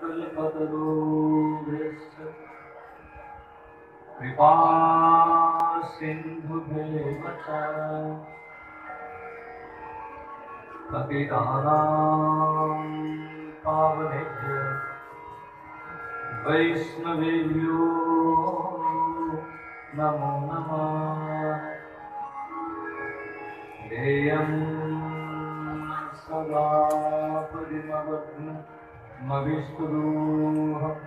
कल्पतरुभ्यश्च कृपा सिन्धुभ्येव च पतितानां पावनेभ्यो वैष्णवेभ्यो नमो नमः। देयं सदा परिमवग्नमविष्टदोहं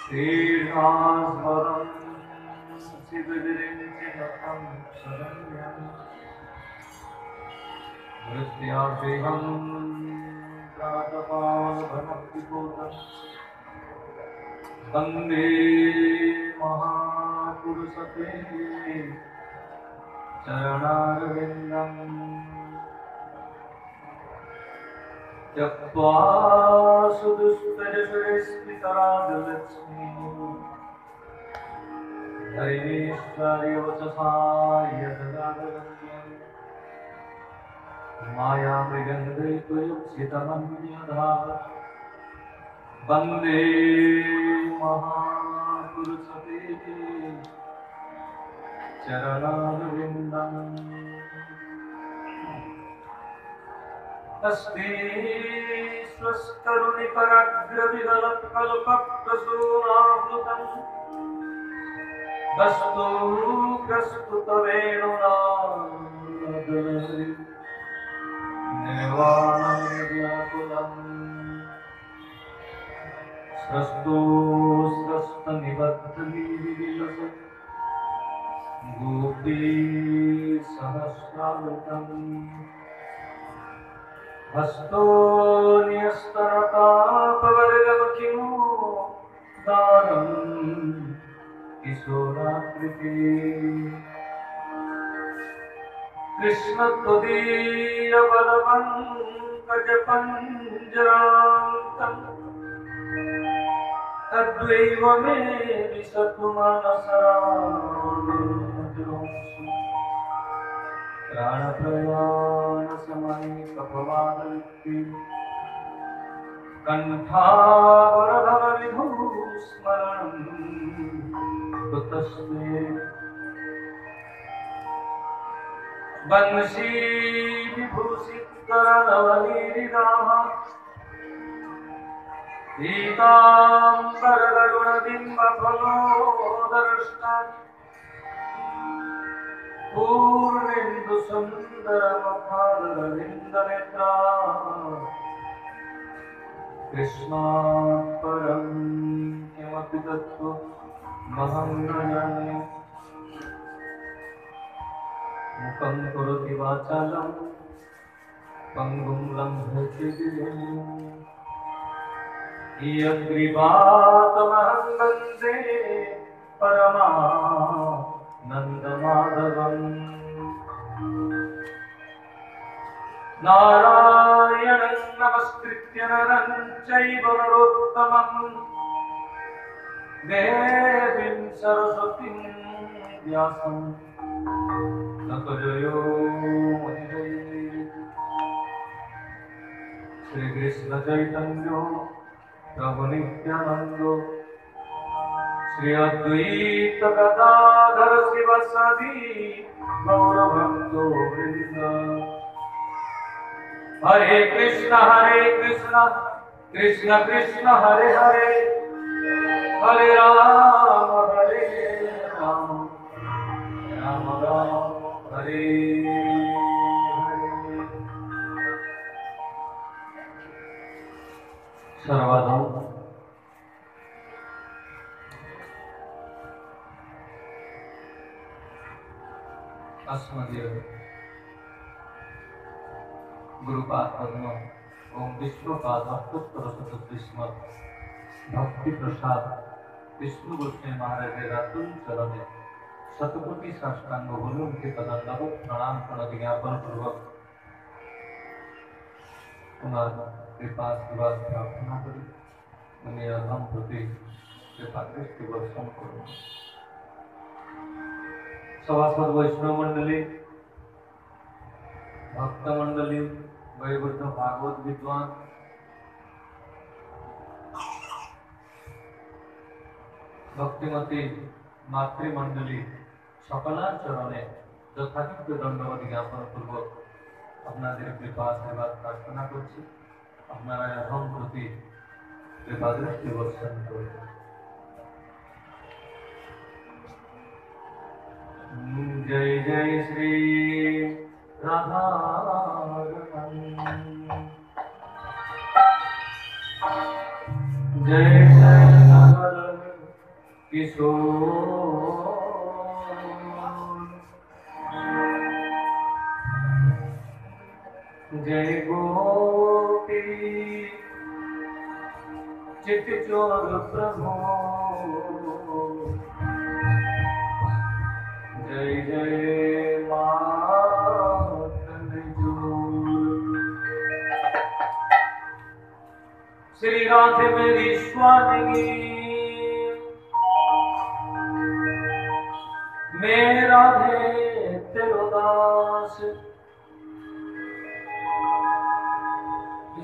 श्रीनास्मरं शिवविरिञ्चिनतं शरण्यं नृत्याभेहं प्रातपावनभक्तिपूतं वन्दे महापुरुषते चरणारविन्दम् त्यक्त्वा सुदुष्टजशुरेस्मितराजलक्ष्मीं दैवेश्वर्यवचसा यदगादगम्यं मायामृगन्धैकयुक्षितमन्यधा वन्दे महापुरुषते चरणारविन्दम्। अस्ति स्वस्तरुणिकराग्रविगलत्कल्पप्रसूनावृतं वस्तु प्रस्तुतवेणुनादलहरी निर्वाणव्याकुलं स्रस्तोस्रस्तनिबद्धलीलस गोपीसहस्रावृतम् हस्तो न्यस्तनतापवर्गमखिलो दानं किशोराकृति कृष्णत्वदीयपदपङ्कजपञ्जरान्तम् तद्वैव मे विशतु मनसा प्राणप्रयाणसमये कण्ठावरधरविभूस्मरणं कुतस्ते वंशी विभूषितकरनवनीरिदाः पीताम्बरगरुणबिम्बफलोदर्शनात् पूर्णेन्दुसुन्दरमुखारविन्दनेत्रा कृष्णात् परं किमपि तत्त्वमहं न जाने। मुखं करोति वाचालं पङ्गुं लङ्घयति गिरिं यत्कृपातमहं वन्दे परमानन्दमाधवम्। नारायणं नमस्कृत्य नरं चैव नरोत्तमं देवीं सरस्वतीं व्यासं ततो जयो मुनिरये। श्रीकृष्ण चैतन्य प्रभु नित्यानंद श्री अद्वैत गदाधर शिवासादि गौरभक्तो वृंद। हरे कृष्ण कृष्ण कृष्ण हरे हरे हरे राम राम राम हरे हरे। सर्वदं अस्मदीय गुरुपाद ओम विष्णुपाद पुत्रशतश्रीमद भक्ति प्रसाद विष्णु गोस्वामी महाराज रातुल चरणे शतकोटि साष्टांग भूमि के पदांतों प्रणाम प्रणति ज्ञापन पूर्वक कृपा आशीर्वाद प्रार्थना करी उन्हें अहम प्रति कृपा दृष्टि वर्षण करूँ। सभासद वैष्णव मंडली भक्त मंडली वयोवृद्ध भागवत विद्वान भक्तिमती मातृमंडली सकलार चरणे যথাযোগ্য দণ্ডবাদ জ্ঞাপন পূর্বক আপনাদের কৃপা আশীর্বাদ প্রার্থনা করছি। আপনারা এখন প্রতি কৃপা দৃষ্টি বর্ষণ করুন। जय जय श्री राधा जय जय नगर किशोर जय गोपी चित चोर प्रभु जय जय श्री राधे मेरी स्वामी मैं राधे तेरो दास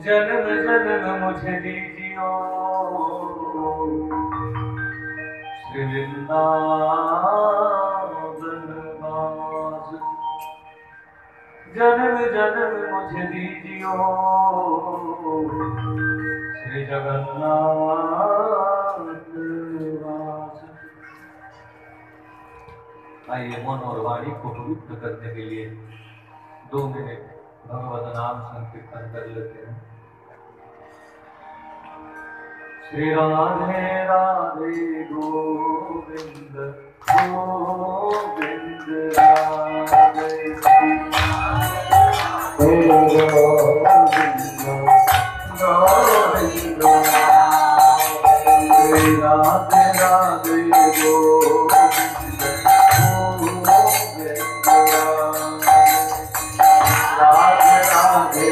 जन्म जन्म मुझे दीजियो श्री वृंदावन वास जन्म जन्म मुझे दीजियो श्री जगन्नाथ वास। आइए मन और वाणी को पवित्र करने के लिए 2 मिनट भगवत नाम संकीर्तन कर लेते हैं। श्री राधे राधे गोविंद गोविंद राधे गोविंद श्री राधे राधे गोविंद राधे राधे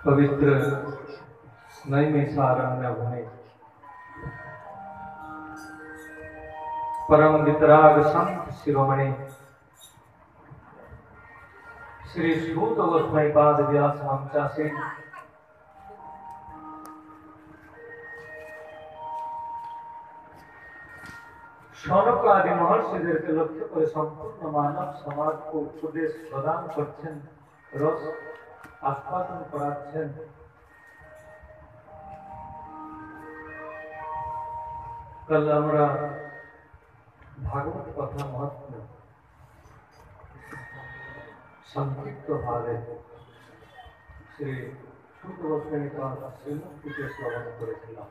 पवित्र नैमिषारण्य भूमि परम वितराग संत शिरोमणि श्री सूत गोस्वामी पाद व्यास मंचासी शौनक आदि महर्षिदेरके लक्ष्य करे सम्पूर्ण मानव समाज को उपदेश प्रदान करছেন रस आस्वादन कराচ্ছেন। कल আমরা भागवत कथा महत्व संक्षिप्त भावे श्री सूत गोस्वामी श्रीमुखीके श्रवण करेছিলাম।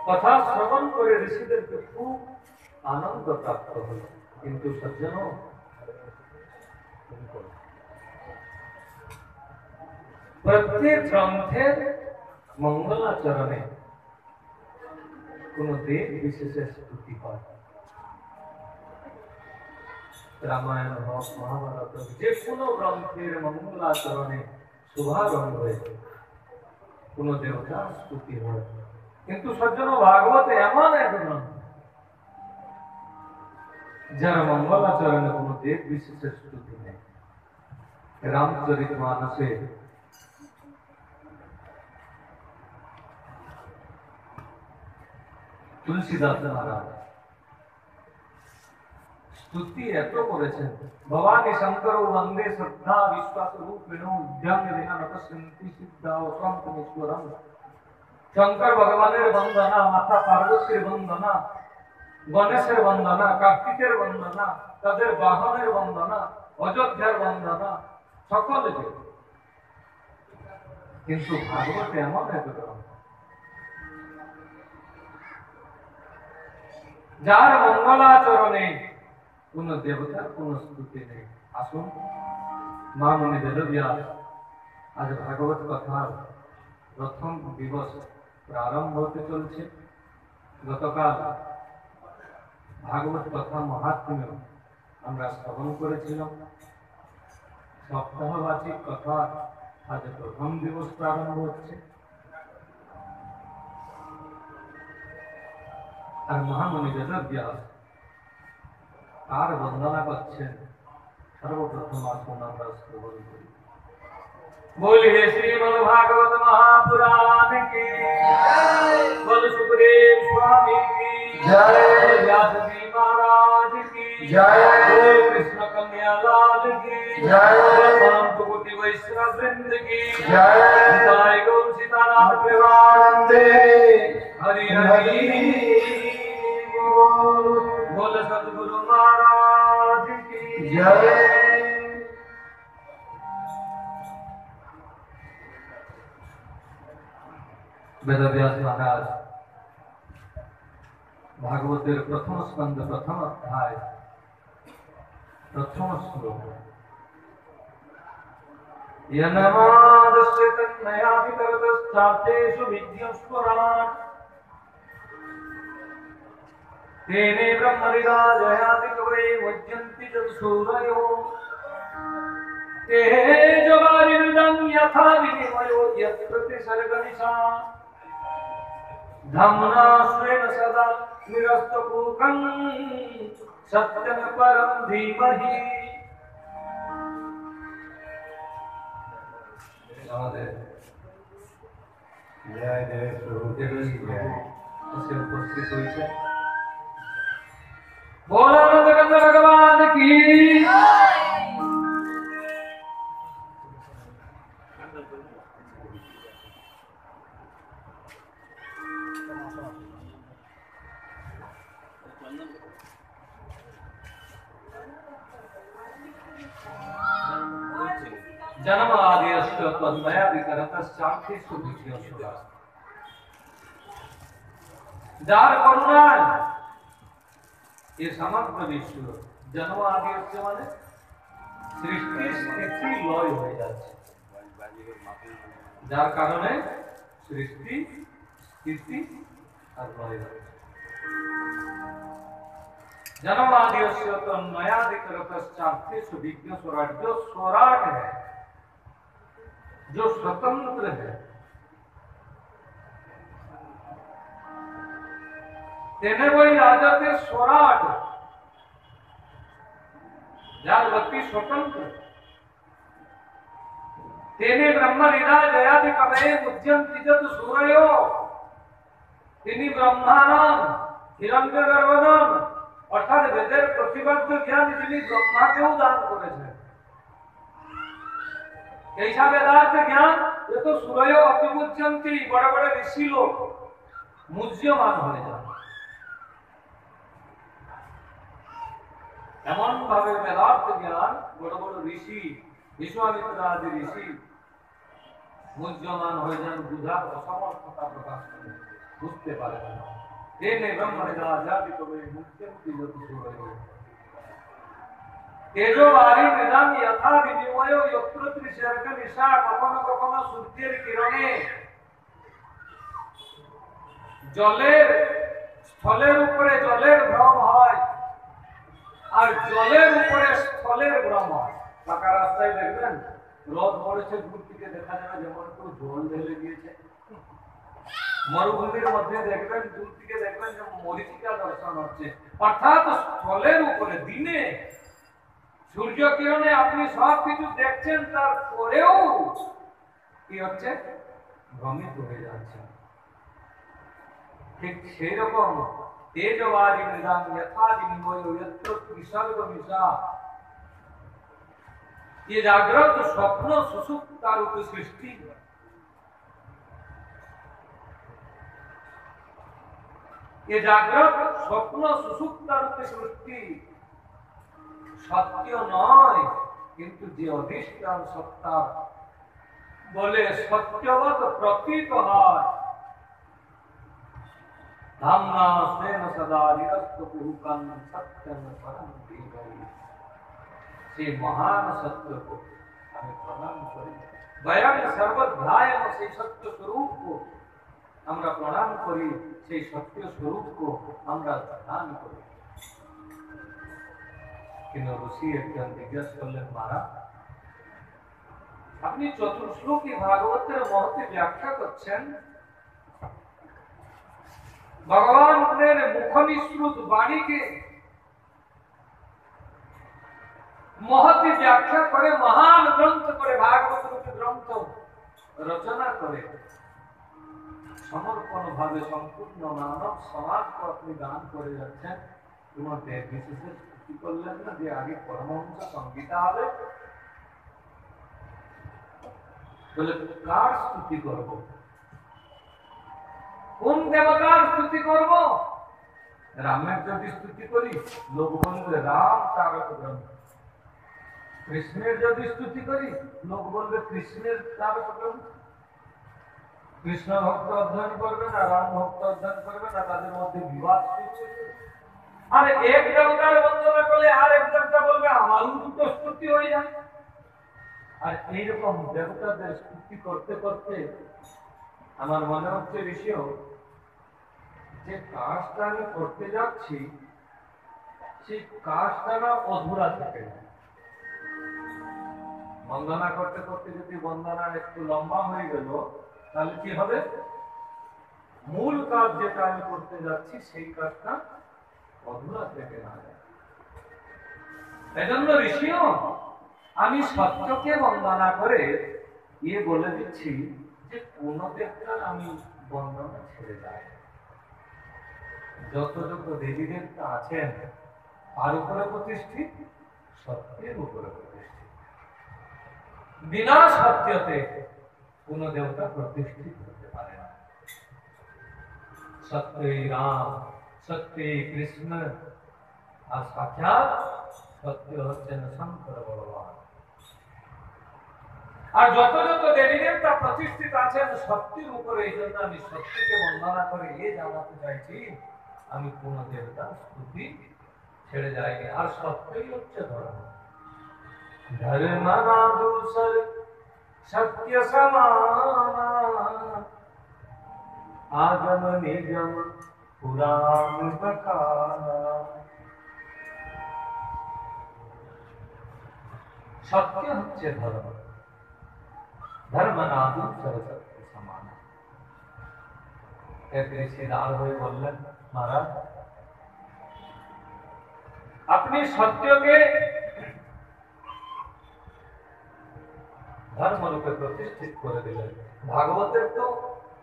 कथा श्रवण करे ऋषिदेरके खूब आनंद प्राप्त हलो, किन्तु सज्जनों प्रत्येक ग्रंथेर मंगलाचरणे कोनो देव विशेषेर स्तुति হয়। रामायण হোক महाभारत जे कोनो ग्रंथेर मंगलाचरणे शुभारम्भे कोनो देवतार स्तुति হয়, किन्तु सज्जन भागवत एमन एक ग्रंथ जार मंगलाचरणे कोनो देव विशेषेर स्तुति नेই। रामचरितमानसे तुलसीदास महाराज स्तुति एत करेছেন, भवानी शंकर वंदे श्रद्धा विश्वास रूपिणो उद्यम विना नतस्यन्ति सिद्धा स्वंतमेश्वरम। शंकर भगवानेर वंदना, माता पार्वतीर वंदना, गणेशेर वंदना, कार्तिकेर वंदना, तादेर बाहनेर वंदना, अयोध्यार वंदना सकले। किन्तु भागवत एमन एक ग्रंथ जार मंगलाचरणे कोनो देवतार कोनो स्तुति नेই। आसुन मा मुनि वेदव्यास आज भागवत कथार प्रथम दिवस प्रारम्भ होते चलছে। गतकाल भागवत कथा महात्म्य আমরা শ্রবণ করেছিলাম। सप्ताहवाचिक कथा आज प्रथम दिवस प्रारम्भ হচ্ছে। আর महामुनि वेदव्यास আর वंदना করছেন। सर्वप्रथम আসুন আমরা শ্রবণ করি। बोलिए श्रीमद् भागवत महापुराण की जय, बोल सुखदेव स्वामी की जय, व्यास जी महाराज की जय, बोल कृष्ण कन्हैया लाल की जय, परम कोटि वैष्णव वृंद की जय, जय गौर सीतानाथ प्रेमानंदे हरि हरि बोल सद्गुरु महाराज की जय। वेदव्यास महाराज भागवतेर प्रथम स्कंद प्रथम अध्याय प्रथम श्लोक यनमादस्य तन्मयाभितरतश्चार्थेषु विद्यस्वराट् तेने ब्रह्मविराजयाति कवये मुह्यन्ति चक्षुरयो तेजोवारिवृदं यथा विनिमयो यत्प्रतिसर्गनिशा धाम्ना स्वेन सदा निरस्तकुहकं सत्यं परं धीमहि। जय जय से उपस्थित हुई है। भोलानंद कंद भगवान की जन्म आदिस्य तन्मयादिकरतश्चार्थेषु विद्यस्वराट्। जार करुणाय ये समग्र विश्व जन्म आदिस्य माने सृष्टि स्थिति लय হয়ে যাচ্ছে, যার কারণে सृष्टि स्थिति और लय হচ্ছে। जन्म आदिस्य तन्मयादिकरतश्चार्थेषु विद्यस्वराट्। जो स्वराट है जो स्वतंत्र है, तेने वही राजते स्वराट, जार व्यक्ति स्वतंत्र, तेने ब्रह्म हृदा जयादि कवये मुज्जन्ति जत सूरयो, তিনি ব্রহ্মানন্দ হিরণ্যগর্ভনন্দ, অর্থাৎ বেদের প্রতিপাদ্য জ্ঞান তিনি ব্রহ্মাকেও দান করেছেন। এইসা বেদার্থ জ্ঞান এ তো সুরয় অপিমুচ্যন্তি, বড় বড় ঋষি লোক মুজ্যমান হয়ে যান। এমন ভাবে বেদার্থ জ্ঞান বড় বড় ঋষি, বিশ্বমিত্র আদি ঋষি মুজ্যমান হয়ে যান, বুঝার অসমর্থতা প্রকাশ করে, বুঝতে পারে না। তেনে ব্রহ্ম হৃদা জাতি কবি মুক্তি যত সুরয়, তেজো বারি মৃদাম যথা বিনিময় যত্র ত্রিসর্গ নিশা, কখনো কখনো সূর্যের কিরণে জলের স্থলের উপরে জলের ভ্রম হয়, আর জলের উপরে স্থলের ভ্রম হয়। পাকা রাস্তায় দেখবেন রথ পড়েছে, দূর থেকে দেখা যাবে যেমন একটু জল ঢেলে দিয়েছে। মরুভূমির মধ্যে দেখবেন দূর থেকে দেখবেন যে মরীচিকা দর্শন হচ্ছে, অর্থাৎ স্থলের উপরে দিনে সূর্য কিরণে আপনি সব কিছু দেখছেন, তারপরেও কি হচ্ছে, ভ্রমিত হয়ে যাচ্ছে। ঠিক সেই রকম তেজবারি মৃদাম যথা বিনিময় যত্র ত্রিসর্গ নিশা, ये जागृत स्वप्न सुसुप्ता रूप सृष्टि, ये जागृत स्वप्न सुसुप्ता रूप सृष्टि सत्य नয়, কিন্তু যে অধিষ্ঠান সত্তা বলে সত্যবৎ প্রতীত হয়। ধাম্না স্নেহ সদা নিরস্ত পুরুকান সত্যম পরম দীর্ঘই, সেই মহান সত্যকে আমি প্রণাম করি। বয়ং সর্বধ্যায়ম, সেই সত্য স্বরূপকে আমরা প্রণাম করি, সেই সত্য স্বরূপকে আমরা ধ্যান করি। কিন্তু ঋষি একজন জিজ্ঞেস করলেন, মহারাজ আপনি চতুর্শ্লোকী ভাগবতের মহত্ব ব্যাখ্যা করছেন, ভগবানের মুখনিসৃত বাণীকে মহতি ব্যাখ্যা করে, মহান গ্রন্থ করে, ভাগবত রূপী গ্রন্থ রচনা করে সমর্পণ ভাবে সম্পূর্ণ মানব সমাজকে আপনি দান করে যাচ্ছেন। তোমাদের বিশেষের স্তুতি করলেন না যে আগে পরমহংস সংগীতা হবে? বলে কার স্তুতি করব, কোন দেবতার স্তুতি করব? রামের যদি স্তুতি করি লোক বলবে রাম তারক গ্রন্থ, কৃষ্ণের যদি স্তুতি করি লোক বলবে কৃষ্ণের তারক গ্রন্থ। কৃষ্ণ ভক্ত অধ্যয়ন করবে না, রাম ভক্ত অধ্যয়ন করবে না, তাদের মধ্যে বিবাদ শুরু। আর এক দেবতার বন্দনা করলে আর এক দেবতা বলবে আমার দুটো স্তুতি হয়ে যায়। আর এইরকম দেবতাদের স্তুতি করতে করতে আমার মনে হচ্ছে ঋষিও যে কাজটা আমি করতে যাচ্ছি সেই কাজটা না অধুরা থাকে না। বন্দনা করতে করতে যদি বন্দনা একটু লম্বা হয়ে গেল তাহলে কি হবে, মূল কাজ যেটা আমি করতে যাচ্ছি সেই কাজটা অধুরা থেকে না যায়। এজন্য ঋষিও আমি সত্যকে বন্দনা করে ইয়ে বলে দিচ্ছি যে কোন দেবতার আমি বন্দনা ছেড়ে যাই। যত যত দেবী দেবতা আছেন তার উপরে প্রতিষ্ঠিত, সত্যের উপরে প্রতিষ্ঠিত। বিনা সত্যতে কোন দেবতা প্রতিষ্ঠিত হতে পারে না। সত্যই রাম, সত্যই কৃষ্ণ, আর সাক্ষাৎ সত্য হচ্ছেন শঙ্কর ভগবান। আর যত যত দেবী দেবতা প্রতিষ্ঠিত আছেন সত্যের উপরে, এই জন্য আমি সত্যকে বন্দনা করে এ জানাতে চাইছি আমি কোন দেবতার স্তুতি ছেড়ে যাইনি। আর সত্যই হচ্ছে ধর্ম। ধর্ম না দূসর সত্য সমানা, আগম নিগম পুরাণ বখানা। সত্য হচ্ছে ধর্ম। ধর্মনাদু সরস্বতী সমান। এক ঋষি দাঁড় হয়ে বললেন, মহারাজ আপনি সত্যকে ধর্মরূপে প্রতিষ্ঠিত করে দিলেন। ভাগবতের তো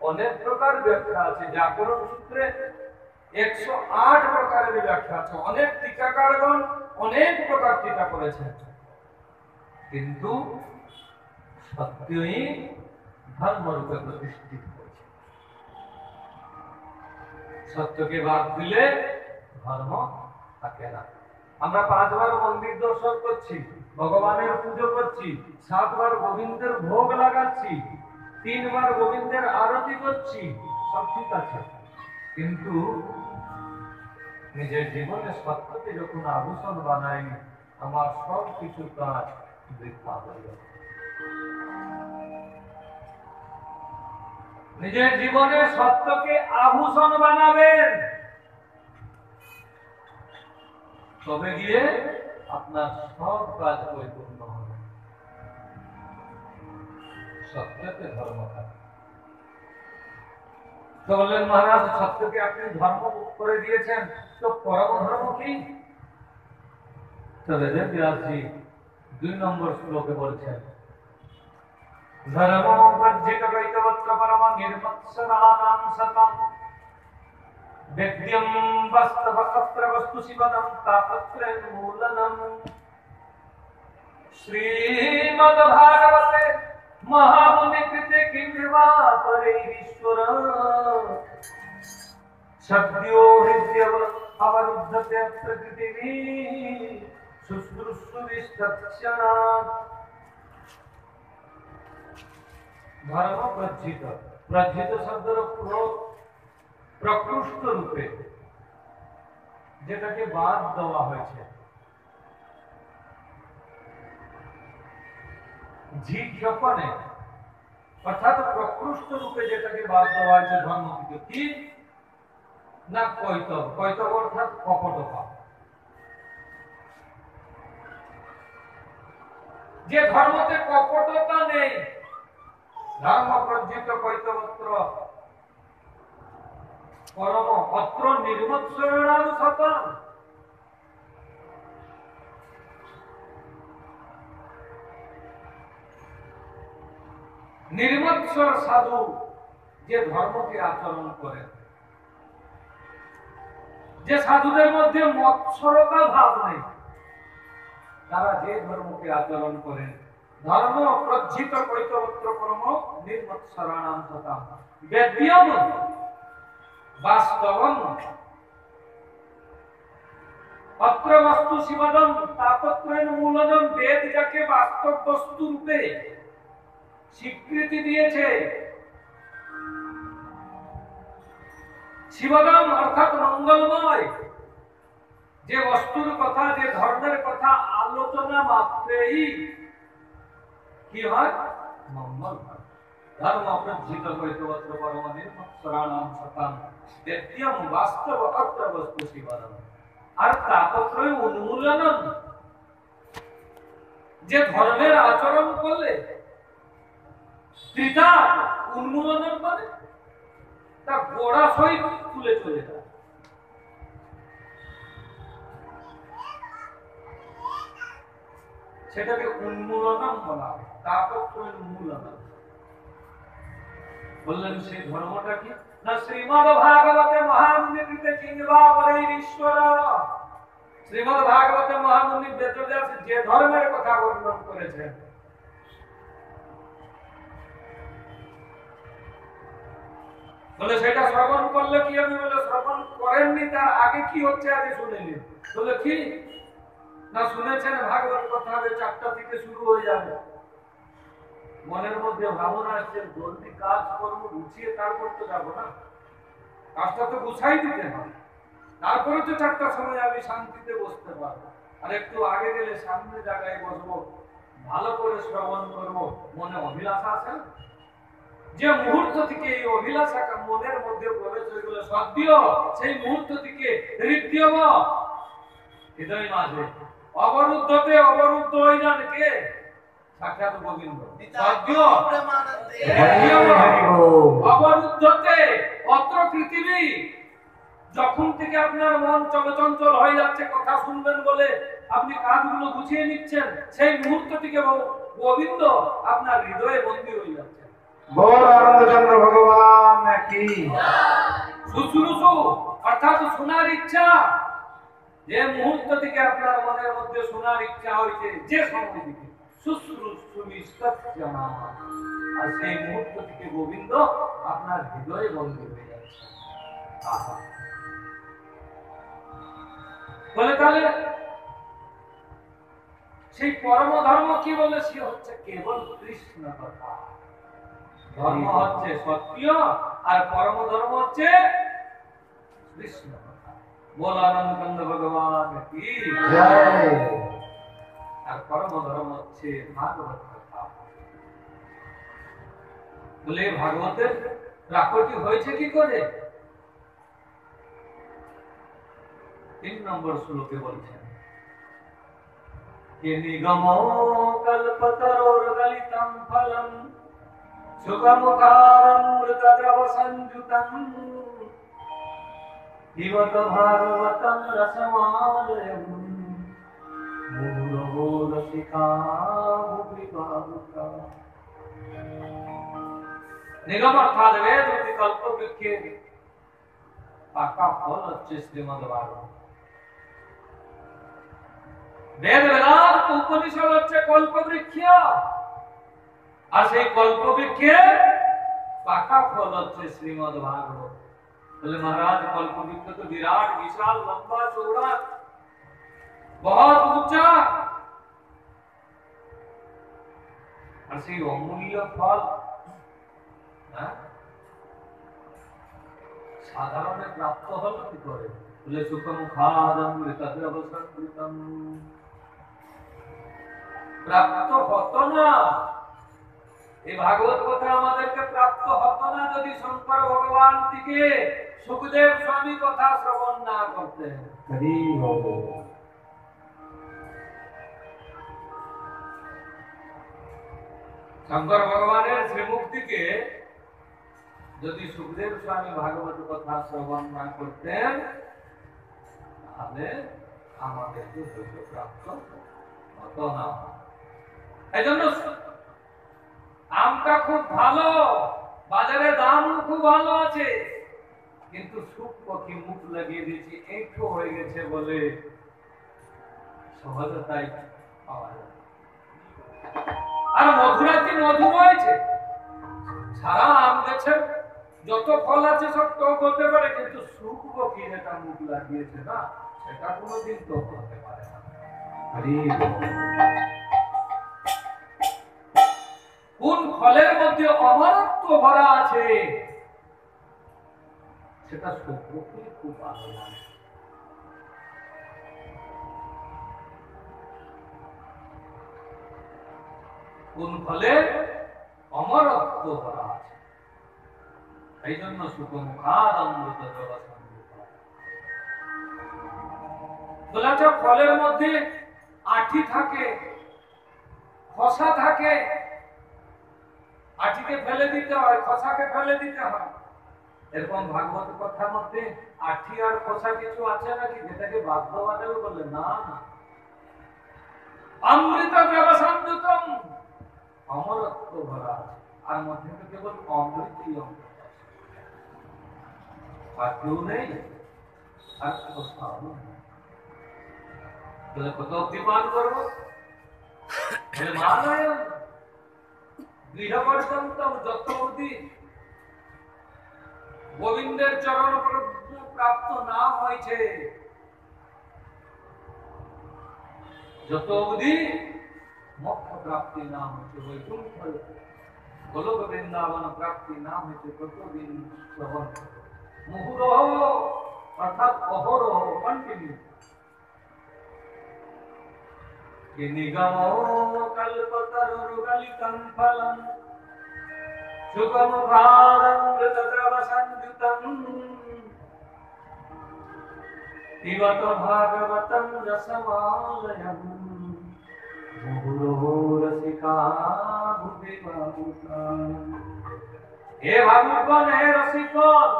অনেক প্রকার ব্যাখ্যা আছে, ব্যাকরণ সূত্রে 108 প্রকারের ব্যাখ্যা আছে, অনেক টিকাকারগণ অনেক প্রকার টিকা করেছেন, কিন্তু সত্যই ধর্মরূপে প্রতিষ্ঠিত হয়েছে। সত্যকে বাদ দিলে ধর্ম থাকে না। আমরা 5 বার মন্দির দর্শন করছি, ভগবানের পুজো করছি, 7 বার গোবিন্দের ভোগ লাগাচ্ছি, 3 বার গোবিন্দের আরতি করছি, সব ঠিক আছে, কিন্তু নিজের জীবনে সত্যকে যখন আভূষণ বানাই, আমার সব কিছু কাজ বৃথা হয়ে যাবে। নিজের জীবনে সত্যকে আভূষণ বানাবেন, তবে গিয়ে আপনার সব কাজ পরিপূর্ণ হবে। সত্যকে ধর্ম থাকে। তো বললেন, মহারাজ সত্যকে আপনি ধর্ম করে দিয়েছেন, তো পরম ধর্ম কি? তো বেদব্যাসজি 2 নম্বর শ্লোকে বলছেন, ধর্মো বজ্জিত কৈতবত্র পরম নির্মৎসরানাম সতম বেদ্যম বাস্তব অত্র বস্তু শিবদম তাপত্রেণ মূলনম। শ্রীমদ্ ভাগবতে মহামুনি কৃতে কিংবা পরৈরীশ্বর সদ্यो হৃদ্যব অবরুদ্ধতে প্রকৃতিঃ শুশ্রূষুবিস্তৎক্ষণাৎ। ধর্ম প্রজ্জিত, প্রজ্জিত শব্দের প্রকৃষ্ট রূপে যেটাকে বাদ দেওয়া হয়েছে, ঝিক্ষণে অর্থাৎ প্রকৃষ্ট রূপে যেটাকে বাদ দেওয়া হয়েছে ধর্ম কি না? কৈতব। কৈতব অর্থাৎ কপটতা। যে ধর্মতে কপটতা নেই, ধর্ম প্রজ্জিত কৈতবত্র পরম অত্র নির্মৎসরাণাম সতম। নির্মৎসর সাধু যে ধর্মকে আচরণ করে, যে সাধুদের মধ্যে মৎসরতা ভাব নেই, তারা যে ধর্মকে আচরণ করেন, ধর্ম প্রজ্জিত কৈতবত্র পরম নির্মৎসরাণাম সতম বেদ্যম বাস্তবম অত্র বস্তু শিবদম তাপত্রেণ মূলদম। বেদ যাকে বাস্তব বস্তু রূপে স্বীকৃতি দিয়েছে, শিবদম অর্থাৎ মঙ্গলময়, যে বস্তুর কথা, যে ধর্মের কথা আলোচনা মাত্রেই কি হয়? মঙ্গল হয়। ধর্ম প্রজ্জিত কৈতবত্র পরম নির্মৎসরাণাম সতম বেদ্যম বাস্তব অত্র বস্তু শিবদম। আর তাপত্রয় উন্মূলনম, যে ধর্মের আচরণ করলে ত্রিতা উন্মূলনম মানে তা গোড়া সহিত তুলে চলে যায়। সেটাকে উন্মূলনম বলা হয়, তাপত্রয় উন্মূলনম। বললেন সেই ধর্মটা কি না? শ্রীমদ্ ভাগবতে মহামুনি কৃতে কিংবা পরৈরীশ্বর। শ্রীমদ্ ভাগবতে মহামুনি বেদব্যাস যে ধর্মের কথা বর্ণন করেছেন, বলে সেটা শ্রবণ করলে কি হবে? বলে শ্রবণ করেননি, তার আগে কি হচ্ছে আগে শুনে নিন। বলে কি না শুনেছেন ভাগবত কথা হবে 4টা থেকে শুরু হয়ে যাবে, মনের মধ্যে ভাবনা আসছে জলদি কাজ করবো, গুছিয়ে তারপর তো যাবো না, কাজটা তো গুছাই দিতে হবে, তারপরে তো 4টার সময় আমি শান্তিতে বসতে পারবো। আর একটু আগে গেলে সামনে জায়গায় বসবো, ভালো করে শ্রবণ করবো, মনে অভিলাষা আছে না? যে মুহূর্ত থেকে এই অভিলাষা মনের মধ্যে প্রবেশ হয়ে গেল সদ্য, সেই মুহূর্ত থেকে হৃদয়ব হৃদয় মাঝে অবরুদ্ধতে অবরুদ্ধ হয়ে যান কে? সাক্ষাৎ গোবিন্দ অবরুদ্ধতে অত্র পৃথিবী যখন থেকে আপনার মন চলচঞ্চল হয়ে যাচ্ছে কথা শুনবেন বলে আপনি কাজগুলো গুছিয়ে নিচ্ছেন, সেই মুহূর্ত থেকে গোবিন্দ আপনার হৃদয়ে বন্দী হয়ে যাচ্ছে। বল আনন্দচন্দ্র ভগবান কি শুশ্রূষু অর্থাৎ শোনার ইচ্ছা, যে মুহূর্ত থেকে আপনার মনের মধ্যে শোনার ইচ্ছা হয়েছে, যে সময় থেকে আর সেই মুহূর্ত থেকে গোবিন্দ আপনার হৃদয়ে বন্দী হয়ে যাচ্ছে। বলে তাহলে সেই পরম ধর্ম কি বলে, সে হচ্ছে কেবল কৃষ্ণ কথা। ধর্ম হচ্ছে সত্য আর পরম ধর্ম হচ্ছে কৃষ্ণ কথা। বল আনন্দচন্দ্র ভগবান কি জয়। আর পরম ধর্ম হচ্ছে ভাগবত কথা। বলে ভাগবতের প্রাকটি হয়েছে কি করে? 3 নম্বর শ্লোকে বলছেন, কে নিগম কল্পতরোর্গলিতম ফলম সুখমুখামৃতদ্রব সংযুতম পিবত ভাগবতম রসমালয়ম মুহুরো রসিকা মুপিবাবুকা। নিগম অর্থাৎ বেদ রূপী কল্প বৃক্ষের পাকা ফল হচ্ছে শ্রীমদ্ ভাগবত। বেদ বেদান্ত উপনিষদ হচ্ছে কল্পবৃক্ষ, আর সেই কল্পবৃক্ষের পাকা ফল হচ্ছে শ্রীমদ্ ভাগবত। বলে মহারাজ কল্পবৃক্ষ তো বিরাট বিশাল লম্বা চৌড়া बहुत ऊंचा, আর সেই অমূল্য ফল সাধারণে প্রাপ্ত হলো কি করে? বলে সুখমুখাদমৃতদ্রব সংযুতম, প্রাপ্ত হতো না। এই ভাগবত কথা আমাদেরকে প্রাপ্ত হতো না যদি শঙ্কর ভগবান থেকে সুখদেব স্বামী কথা শ্রবণ না করতেন। শঙ্কর ভগবানের শ্রীমুখ থেকে যদি সুখদেব স্বামী ভাগবত কথা শ্রবণ না করতেন, তাহলে আমাদেরকে হয়তো প্রাপ্ত হতো না। এই জন্য আমটা খুব ভালো, বাজারে দাম খুব ভালো আছে, কিন্তু সুখ পক্ষে মুখ লাগিয়ে দিয়েছি, একটু হয়ে গেছে বলে সহজতাই পাওয়া যায়। আর মধুরাতি মধু রয়েছে, সারা আম গাছের যত ফল আছে সব টক হতে পারে, কিন্তু সুখ পক্ষে যেটা মুখ লাগিয়েছে না, সেটা কোনোদিন টক হতে পারে না। কোন ফলের মধ্যে অমরত্ব ভরা আছে সেটা সুখকে খুব ভালো লাগে। কোন ফলে অমরত্ব ভরা আছে, এই জন্য সুখমুখাদমৃতদ্রব সংযুতম। বলা যায় ফলের মধ্যে আঠি থাকে, খোসা থাকে, আঠিকে ফেলে দিতে হয়, খোসাকে ফেলে দিতে হয়। এরকম ভাগবত কথার মধ্যে আঠি আর খোসা কিছু আছে নাকি যেটাকে বাধ্য বানাবে? বলে না না, অমৃতদ্রব সংযুতম, অমরত্ব ভরা আছে, আর মধ্যে কেবল অমৃতই অমৃত, আর কেউ নেই, আর কোথাও নেই। কত অব্দি পান করবো? মালয়ম গৃহপর্যন্তম, যত অবধি গোবিন্দের চরণ প্রাপ্ত না হয়েছে, যত অবধি মোক্ষ প্রাপ্তি না হয়েছে, বৈকুণ্ঠ গোলক বৃন্দাবন প্রাপ্তি না হয়েছে, ততদিন শ্রবণ মুহুরহ অর্থাৎ অহরহ, কন্টিনিউ। নিগম কল্পতরুগলিতম ফলম সুখমুখাদমৃতদ্রব সংযুতম পিবত ভাগবতম রসমালয়ম বহু রসিকা ভুবে বাবুকান। হে ভাবুকগণ, হে রসিকগণ,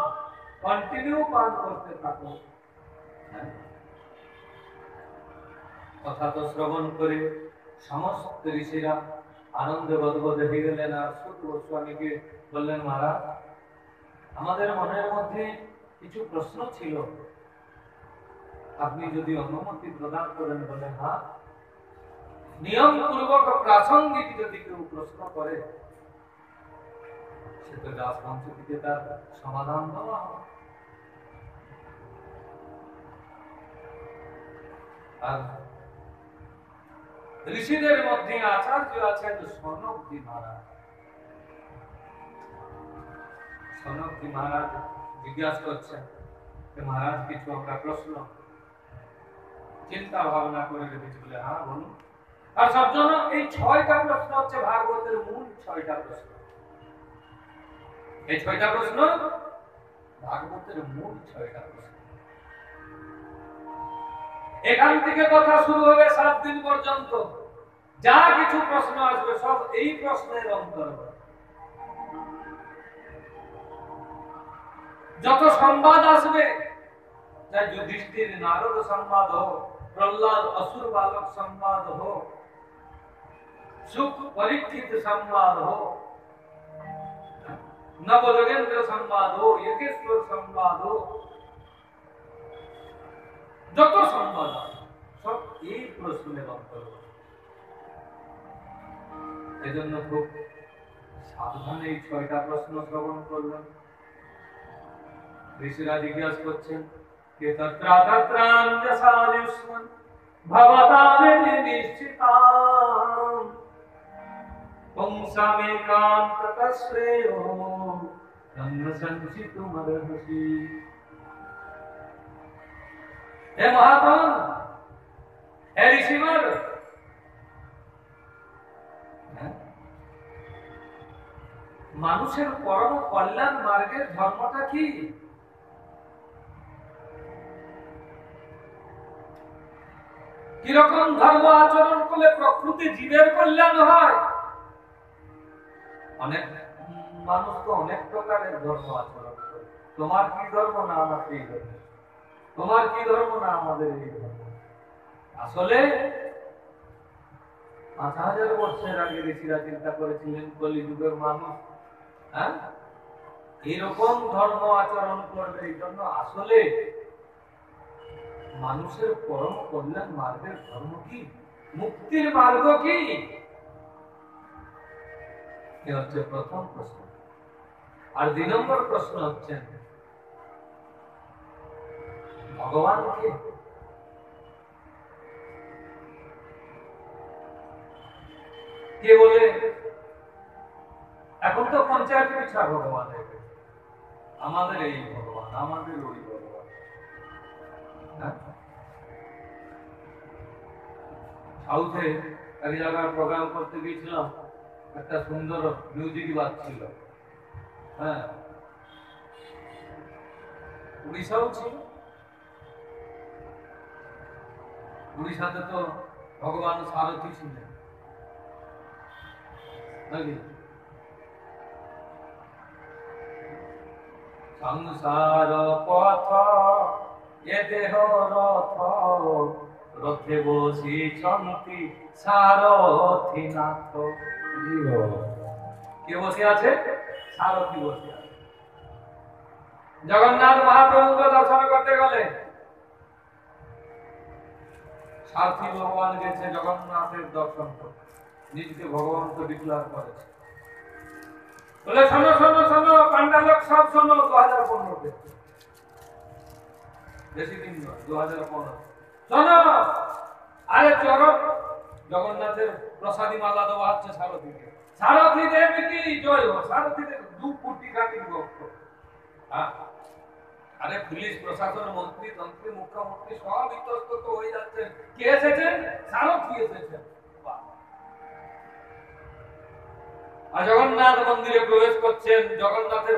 কন্টিনিউ পান করতে থাকো। কথা তো শ্রবণ করে সমস্ত ঋষিরা আনন্দে গদগদ হয়ে গেলেন। আর শুদ্ধ গোস্বামীকে বললেন, মহারাজ, আমাদের মনের মধ্যে কিছু প্রশ্ন ছিল, আপনি যদি অনুমতি প্রদান করেন। বলেন, হ্যাঁ, নিয়ম পূর্বক প্রাসঙ্গিক যদি কেউ প্রশ্ন করে সে তো রাজমঞ্চ থেকে তার সমাধান দেওয়া হয়। আর ঋষিদের মধ্যে আচার্য আছেন সনকজি মহারাজ। সনকজি মহারাজ জিজ্ঞাসা করছেন, মহারাজ কিছু আমরা প্রশ্ন চিন্তা ভাবনা করে রেখেছি। বলে, হ্যাঁ বলুন। আর সব জন্য এই 6টা প্রশ্ন হচ্ছে ভাগবতের মূল 6টা প্রশ্ন। এই 6টা প্রশ্ন ভাগবতের মূল 6টা প্রশ্ন। এখান থেকে কথা শুরু হবে 7 দিন পর্যন্ত। যা কিছু প্রশ্ন আসবে সব এই প্রশ্নের অন্তর্গত। যত সংবাদ আসবে, চাই যুধিষ্ঠির নারদ সংবাদ হোক, প্রহ্লাদ असुर बालक संवाद हो, सुख परीक्षित संवाद हो, नवयोगेंद्र संवाद हो, यज्ञेश्वर संवाद हो, যত সংবাদ সব এই প্রশ্নের অন্তর্গত। এজন্য খুব সাবধানে এই 6টা প্রশ্ন শ্রবণ করলেন। ঋষিরা জিজ্ঞাসা করছেন, কে তত্রান্যসাদিষ্মন ভবতানে নিশ্চিতাম পুংসামেকান্ততশ্রেয়ো সংসঞ্চিতুমর্হসি। হে মহাত্মন, হে ঋষিবর, মানুষের পরম কল্যাণ মার্গের ধর্মটা কি? কিরকম ধর্ম আচরণ করলে প্রকৃতি জীবের কল্যাণ হয়? অনেক মানুষ তো অনেক প্রকারের ধর্ম আচরণ করে। তোমার কি ধর্ম না আমার এই ধর্ম, তোমার কি ধর্ম না আমাদের এই ধর্ম। আসলে 5000 বছরের আগে ঋষিরা চিন্তা করেছিলেন কলিযুগের মানুষ এরকম ধর্ম আচরণ করবে। এই জন্য আসলে মানুষের পরম কল্যাণ মার্গের ধর্ম কি, মুক্তির মার্গ কি, এ হচ্ছে প্রথম প্রশ্ন। আর 2 নম্বর প্রশ্ন হচ্ছে ভগবান কে? কে বলে এখন তো পঞ্চায়েত পিছা ভগবান, আমাদের এই ভগবান, আমাদের ওই ভগবান। সাউথে এক জায়গায় প্রোগ্রাম করতে গিয়েছিলাম, একটা সুন্দর মিউজিক বাজছিল। হ্যাঁ, উড়িষ্যাও ছিল। উড়িষ্যাতে তো ভগবান সারথী ছিলেন নাকি? সংসার পথ এ দেহ রথ, রথে বসিছন্তি সারথী নাথ। কে বসে আছে? সারথী বসে আছে। জগন্নাথ মহাপ্রভুকে দর্শন করতে গেলে সারথী ভগবান গেছে জগন্নাথের দর্শন করতে, নিজকে ভগবান তো ডিক্লার করেছে। বলে, শোনো শোনো শোনো পান্ডালোক, সব শোনো। 2015-তে, বেশি দিন নয়, 2015 শোনো। আরে চরম জগন্নাথের প্রসাদী মালা দেওয়া হচ্ছে সারথীকে। সারথী দেব কি জয় হোক, সারথী দেব 2 কোটি কাটির ভক্ত। আরে পুলিশ প্রশাসন, মন্ত্রী তন্ত্রী, মুখ্যমন্ত্রী সব ইতস্তত হয়ে যাচ্ছে। কে এসেছেন? সারথী এসেছেন। আর জগন্নাথ মন্দিরে প্রবেশ করছেন, জগন্নাথের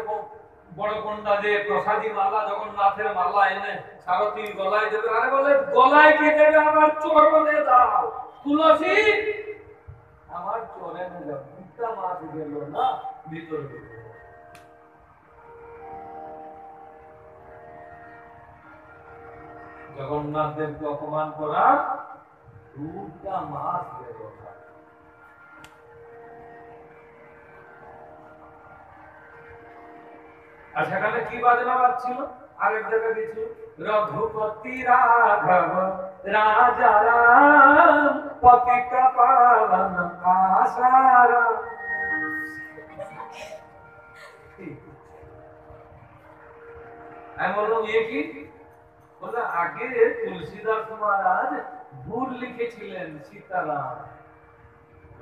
বড় পণ্ডা যে প্রসাদী মালা, জগন্নাথের মালা এনে সারথীর গলায় দেবে। আরে বলে, গলায় কে দেবে? আমার চরণে দাও। তুলসী বলেন যে দুটা মাস গেল না ভিতরে ঢুকলো। জগন্নাথ দেবকে অপমান করার দুটা মাস গেল না। আর সেখানে কি বাজনা বাজছিল? আরেক জায়গায় দিয়েছিল রঘুপতি রাঘব রাজা রাম পতিত পাবন আসারাম। আমি বললাম এ কি? বলে আগে তুলসীদাস মহারাজ ভুল লিখেছিলেন সীতারাম,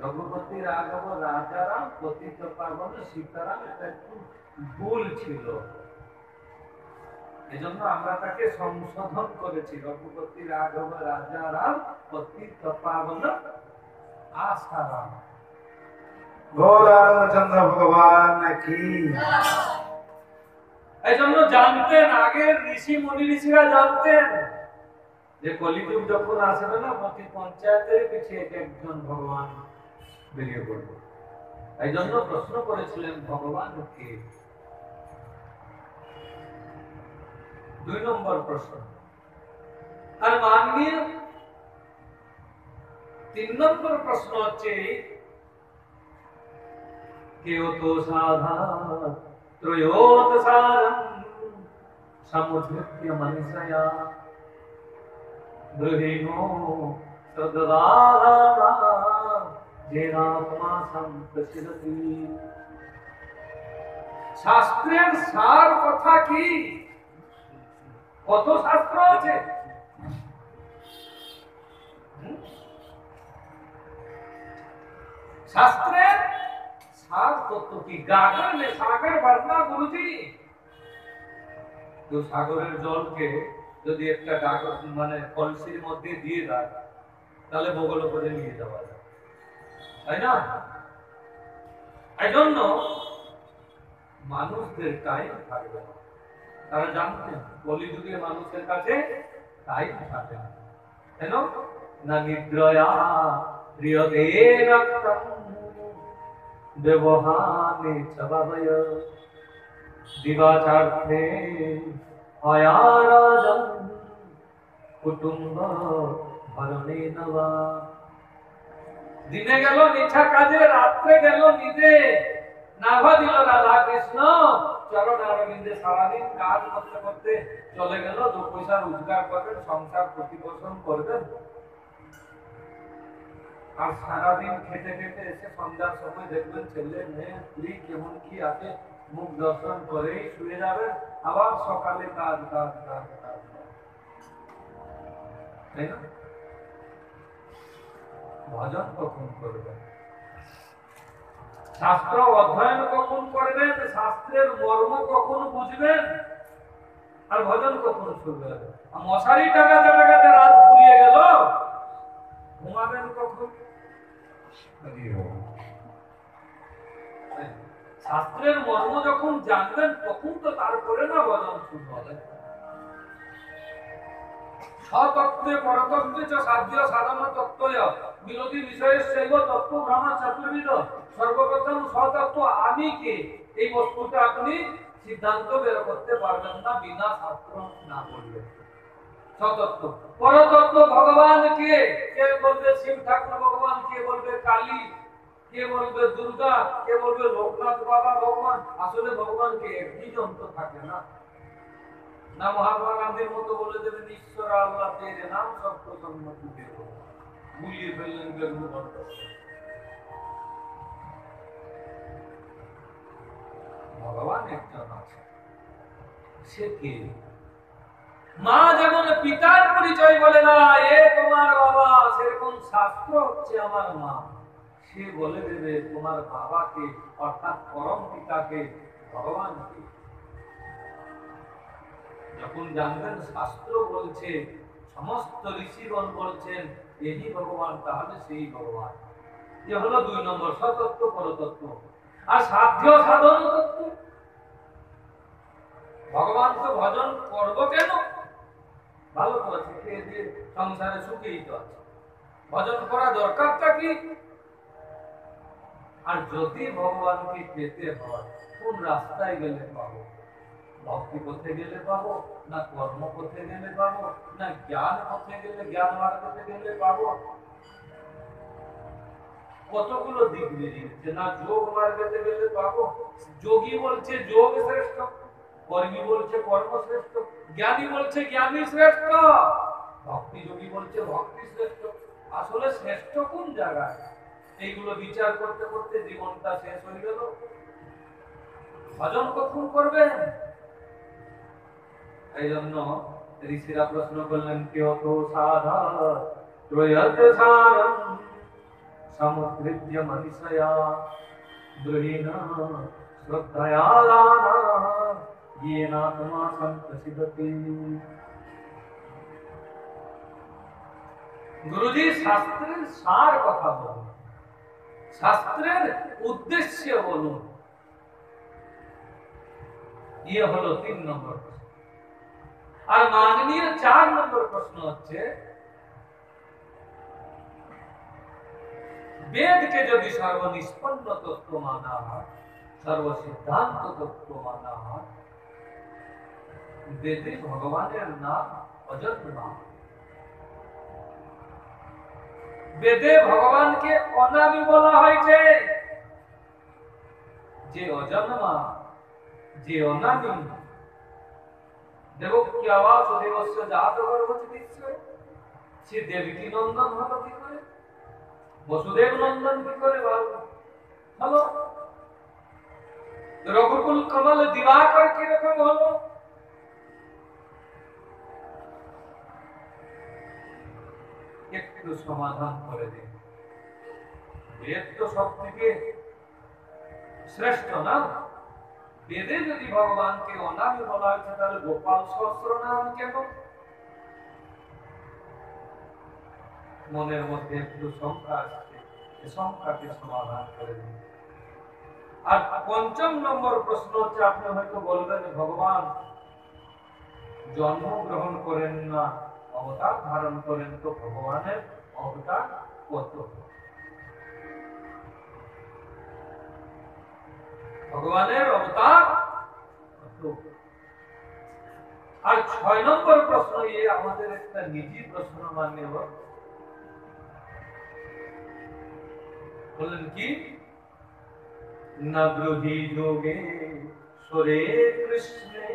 রঘুপতি রাঘব রাজারাম পতিত পাবন সীতারাম, এটা একটু ভুল ছিল, এজন্য আমরা তাকে সংশোধন করেছি, রঘুপতি রাঘব রাজারাম পতিত পাবন আসারাম। গৌরাঙ্গচন্দ্র ভগবান কি। এই জন্য জানতেন, আগের ঋষি মুনি ঋষিরা জানতেন যে কলিযুগ যখন আসবে না প্রতি পঞ্চায়েতের পিছিয়ে একজন ভগবান বেরিয়ে পড়বে। এই জন্য প্রশ্ন করেছিলেন ভগবান কে। 2 নম্বর প্রশ্ন। আর মাননীয় 3 নম্বর প্রশ্ন হচ্ছে কেউ তো সাধারণ ত্রয়োত সারম সমুদ্রত্য মনসয়া গৃহীণো সদদারা জেনাত্মা সম্প্রসিদ্ধি। শাস্ত্রের সার কথা কি? কত শাস্ত্র আছে, শাস্ত্রের সার তত্ত্ব কি? গাগর में सागर भरना गुरुजी। তো সাগরের জলকে যদি একটা গাগর মানে কলসির মধ্যে দিয়ে দেয় তাহলে বগল করে নিয়ে যাওয়া যায়, তাই না? এই জন্য মানুষদের টাইম থাকবে না। তারা জানতেন কলিযুগে মানুষের কাছে টাইম থাকে না। কেন না? নিদ্রয়া প্রিয়তে রক্তম ব্যবহারে চবাবয় দিবাচার্থে আয়ারাজম কুটুম্ব ভরণে নবা। দিনে গেল মিঠা কাজে, রাত্রে গেল নিদে, নাভা দিল রাধা কৃষ্ণ চরণ আরবিন্দে। সারাদিন কাজ করতে করতে চলে গেল, 2 পয়সা রোজগার করবেন, সংসার প্রতিপোষণ করবেন, আর সারাদিন খেতে খেতে এসে সন্ধ্যার সময় দেখবেন ছেলে মেয়ে স্ত্রী কেমন কি আছে, মুখ দর্শন করেই শুয়ে যাবেন, আবার সকালে কাজ কাজ কাজ কাজ, তাই না? ভজন কখন করবেন? শাস্ত্র অধ্যয়ন কখন করবেন? শাস্ত্রের মর্ম কখন বুঝবেন? আর ভজন কখন শুনবেন? মশারি টাকাতে টাকাতে রাত ফুরিয়ে গেল, ঘুমাবেন কখন? শাস্ত্রের মর্ম যখন জানবেন তখন তো তারপরে না ভজন শুরু হবে। স্বতত্ত্বে পরতত্ত্বে চ সাধ্য সাধন তত্ত্বয় বিরোধী বিষয়ের শৈব তত্ত্ব ভ্রমণ চতুর্বিধ। সর্বপ্রথম স্বতত্ত্ব আমি কে, এই বস্তুটা আপনি সিদ্ধান্ত বের করতে পারবেন না বিনা শাস্ত্র না পড়লে। স্বতত্ত্ব। পরতত্ত্ব ভগবান কে, কে বলবে শিব ঠাকুর ভগবান, কে বলবে কালী, কে বলবে দুর্গা, কে বলবে লোকনাথ বাবা ভগবান। আসলে ভগবান কে একই যন্ত্র থাকে না। না মহাত্মা গান্ধীর মতো বলে দেবেন ঈশ্বর আল্লাহ তেরে নাম সত্য সম্মতি দেব, গুলিয়ে ফেললেন বেগুন বন্ধ। ভগবান একজন আছে, সে কে? মা যেমন পিতার পরিচয় বলে না এ তোমার বাবা, সেরকম শাস্ত্র হচ্ছে আমার মা। সে বলে দেবে তোমার বাবাকে, অর্থাৎ পরম পিতাকে, ভগবানকে। যখন জানবেন শাস্ত্র বলছে, সমস্ত ঋষিগণ বলছেন এই ভগবান, তাহলে সেই ভগবান। যে হলো 2 নম্বর, স্বতত্ত্ব পরতত্ত্ব। আর সাধ্য সাধন তত্ত্ব। ভগবান তো ভজন করবো কেন? ভালো করেছে, খেয়ে দিয়ে সংসারে সুখেই তো আছে, ভজন করা দরকারটা কি? আর যদি ভগবানকে পেতে হয় কোন রাস্তায় গেলে পাবো? ভক্তি পথে গেলে পাবো, না কর্ম পথে গেলে পাবো, না জ্ঞান পথে গেলে, জ্ঞান মার্গতে গেলে পাবো? কতগুলো দিক বেরিয়েছে। না যোগ মার্গতে গেলে পাবো, যোগী বলছে যোগ শ্রেষ্ঠ, কর্মী বলছে কর্ম শ্রেষ্ঠ, জ্ঞানী বলছে জ্ঞানী শ্রেষ্ঠ, ভক্তি যোগী বলছে ভক্তি শ্রেষ্ঠ। আসলে শ্রেষ্ঠ কোন জায়গায়? এইগুলো বিচার করতে করতে জীবনটা শেষ হয়ে গেল। ভজন কখন করবেন? এই জন্য ঋষিরা প্রশ্ন করলেন, কেউ তো সাধা ত্রয়ত সারম সমুদ্রিজ্য মনীষয়া দ্রহিণা শ্রদ্ধয়া দানা येनात्मा संप्रसिद्धति। গুরুজি শাস্ত্রের সার কথা বলুন, শাস্ত্রের উদ্দেশ্য বলুন। ये হলো 3 নম্বর প্রশ্ন। আর মাননীয় 4 নম্বর প্রশ্ন হচ্ছে, বেদকে যদি সর্বনিষ্পন্ন তত্ত্ব মানা হয়, সর্বসিদ্ধান্ত তত্ত্ব মানা হয়, বেদে ভগবানের নাম অজন্মা। বেদে ভগবানকে অনামি বলা হয়েছে। যে অজন্মা, যে অনামি, দেখো কি আওয়াজ দেবস্য জাত গর্ভতি বিশ্বয়ে, সে দেবকী নন্দন হলো কি করে, বসুদেব নন্দন কি করে হলো, রঘুকুল কমল দিবাকর কিরকম হলো? একটু সমাধান করে দিন। বেদ তো সব থেকে শ্রেষ্ঠ না? বেদে যদি ভগবানকে অনামি বলা হয়েছে, তাহলে গোপাল সহস্র নাম কেন? মনের মধ্যে একটু শঙ্কা আসছে, শঙ্কাকে সমাধান করে দিন। আর 5 নম্বর প্রশ্ন হচ্ছে, আপনি হয়তো বলবেন ভগবান জন্ম গ্রহণ করেন না, অবতার ধারণ করেন, তো ভগবানের অবতার কত? ভগবানের অবতার কত? আর 6 নম্বর প্রশ্ন, আমাদের একটা নিজি প্রশ্ন মাননীয়, বললেন কি, না ব্রুহি যোগে সরে কৃষ্ণে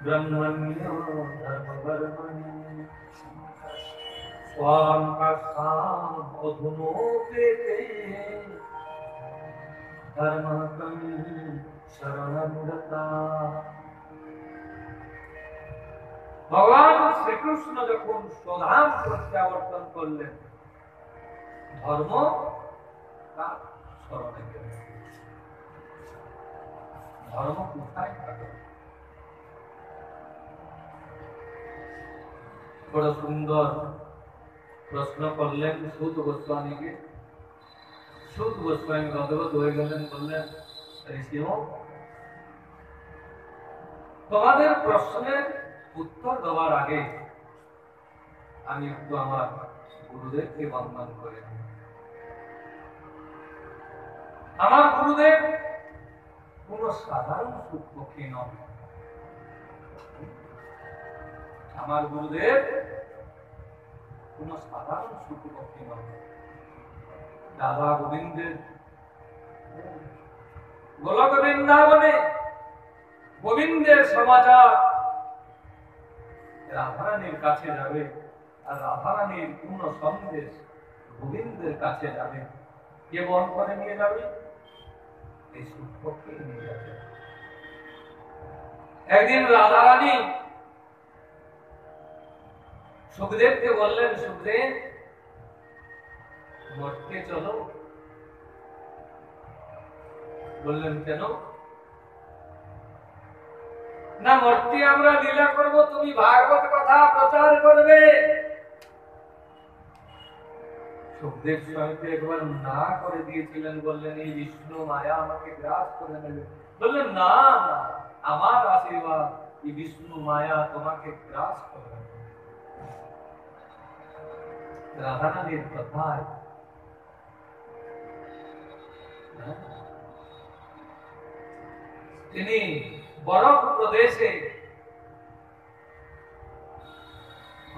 ব্রহ্মণ্য ধর্মবর্মণে স্বাম কাসাম অধুনোপেতে ধর্মকং শরণমুদতা। ভগবান শ্রীকৃষ্ণ যখন স্বধাম প্রত্যাবর্তন করলেন, ধর্ম তার শরণে গেলেন। ধর্ম কোথায় থাকে? বড় সুন্দর প্রশ্ন করলেন সুত গোস্বামীকে। সুত গোস্বামী গদগদ হয়ে গেলেন, বললেন, ঋষিও, তোমাদের প্রশ্নের উত্তর দেওয়ার আগে আমি একটু আমার গুরুদেবকে বন্দন করে নিই। আমার গুরুদেব কোন সাধারণ সুখপক্ষী নন। আমার গুরুদেব কোন সাধারণ সুখপক্ষী নন। রাধা গোবিন্দের গোলক বৃন্দাবনে গোবিন্দের সমাচার রাধারানীর কাছে যাবে, আর রাধারানীর পূর্ণ সন্দেশ গোবিন্দের কাছে যাবে। কে বহন করে নিয়ে যাবে? এই সুখপক্ষী নিয়ে যাবে। একদিন রাধারানী সুখদেবকে বললেন, সুখদেব, মঠকে চলো। বললেন, কেন? না, মঠটি আমরা লীলা করব, তুমি ভাগবত কথা প্রচার করবে। সুখদেব স্বামীকে একবার না করে দিয়েছিলেন, বললেন, এই বিষ্ণু মায়া আমাকে গ্রাস করে নেবে। বললেন, না না, আমার আশীর্বাদ, এই বিষ্ণু মায়া তোমাকে গ্রাস করে নেবে। রাধারানীর কথায় তিনি বরফ প্রদেশে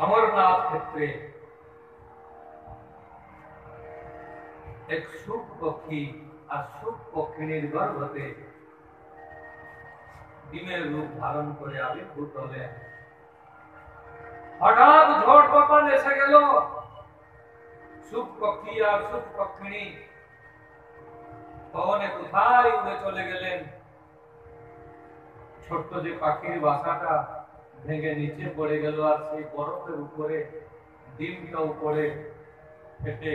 অমরনাথ ক্ষেত্রে এক সুখ পক্ষী আর সুখ পক্ষিণীর গর্ভতে ডিমের রূপ ধারণ করে আবির্ভূত হলেন। হঠাৎ ঝড় তুফান এসে গেল, সুখ পক্ষী আর সুখ পক্ষিণী পবনে কোথায় উড়ে চলে গেলেন। ছোট্ট যে পাখির বাসাটা ভেঙে নিচে পড়ে গেল, আর সেই বরফের উপরে ডিমটা উপরে ফেটে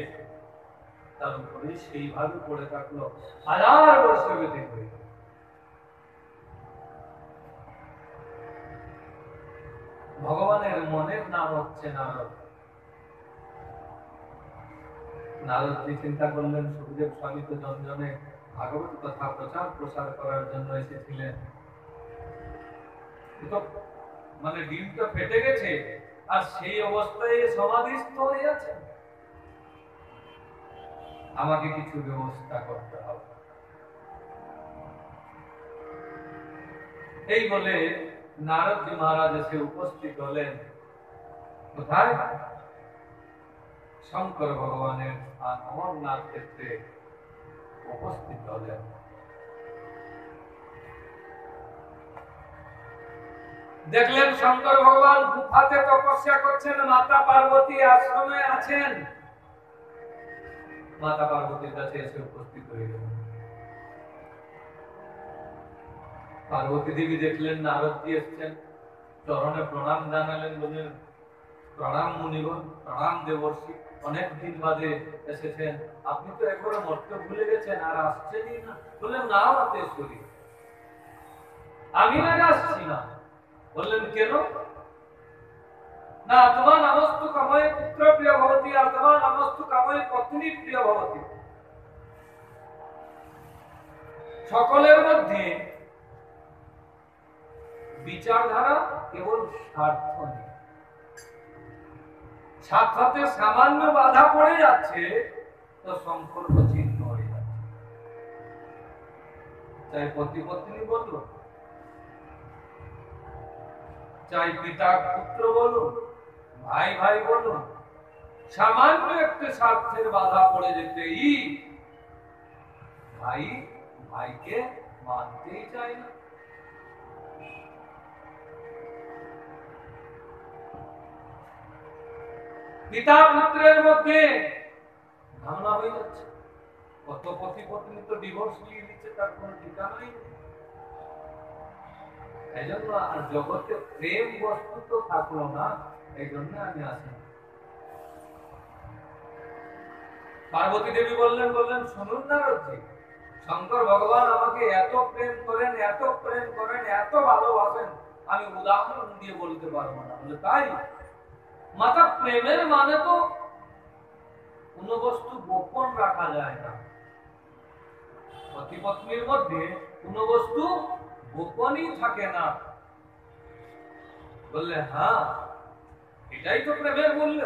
তার উপরে সেইভাবে পড়ে থাকলো হাজার বছর বেঁধে হয়ে। ভগবানের মনের নাম হচ্ছে নারদ। নারদজি চিন্তা করলেন, সুখদেব স্বামী তো জনজনে ভাগবত কথা প্রচার করার জন্য এসেছিলেন, মানে ডিমটা ফেটে গেছে আর সেই অবস্থায় সমাধিস্থ হয়ে আছে, আমাকে কিছু ব্যবস্থা করতে হবে। এই বলে নারদজি মহারাজ এসে উপস্থিত হলেন কোথায়? শঙ্কর ভগবানের অমরনাথ ক্ষেত্রে উপস্থিত হলেন। দেখলেন শঙ্কর ভগবান গুফাতে তপস্যা করছেন, মাতা পার্বতী আশ্রমে আছেন। মাতা পার্বতীর কাছে এসে উপস্থিত হয়ে গেলেন। পার্বতী দেবী দেখলেন নারদজি এসছেন, চরণে প্রণাম জানালেন, বললেন প্রণাম মুনিগণ, প্রণাম দেবর্ষি, অনেক দিন বাদে এসেছেন, আপনি তো একবারে মরতে ভুলে গেছেন আর আসছেনই না। বললেন না মাতেশ্বরী, আমি আগে আসছি না। বললেন কেন? না তোমার নমস্তু কাময়ে পুত্র প্রিয় ভবতি আর তোমার নমস্তু কাময়ে পত্নী প্রিয় ভবতি। সকলের মধ্যে বিচারধারা কেবল স্বার্থ নেই, স্বার্থতে সামান্য বাধা পড়ে যাচ্ছে তো সম্পর্ক ছিন্ন হয়ে যাচ্ছে। চাই পতি পত্নী বলুন, চাই পিতা পুত্র বলুন, ভাই ভাই বলুন, সামান্য একটি স্বার্থের বাধা পড়ে যেতেই ভাই ভাইকে মানতেই চায় না। পিতা পুত্রের মধ্যে ঝামেলা হয়ে যাচ্ছে, কত পতি পত্নী তো ডিভোর্স নিয়ে নিচ্ছে, তার কোনো ঠিকানাই নেই। এই জন্য আর জগতে প্রেম বস্তু তো থাকলো না, এই জন্য আমি আসি। পার্বতী দেবী বললেন শুনুন নারদজি, শঙ্কর ভগবান আমাকে এত প্রেম করেন, এত প্রেম করেন, এত ভালোবাসেন, আমি উদাহরণ দিয়ে বলতে পারবো না। বলে তাই? মাতা প্রেমের মানে তো কোন বস্তু গোপন রাখা যায় না, পতি পত্নীর মধ্যে কোন বস্তু গোপনই থাকে না। বললে হ্যাঁ, এটাই তো প্রেমের মূল্য।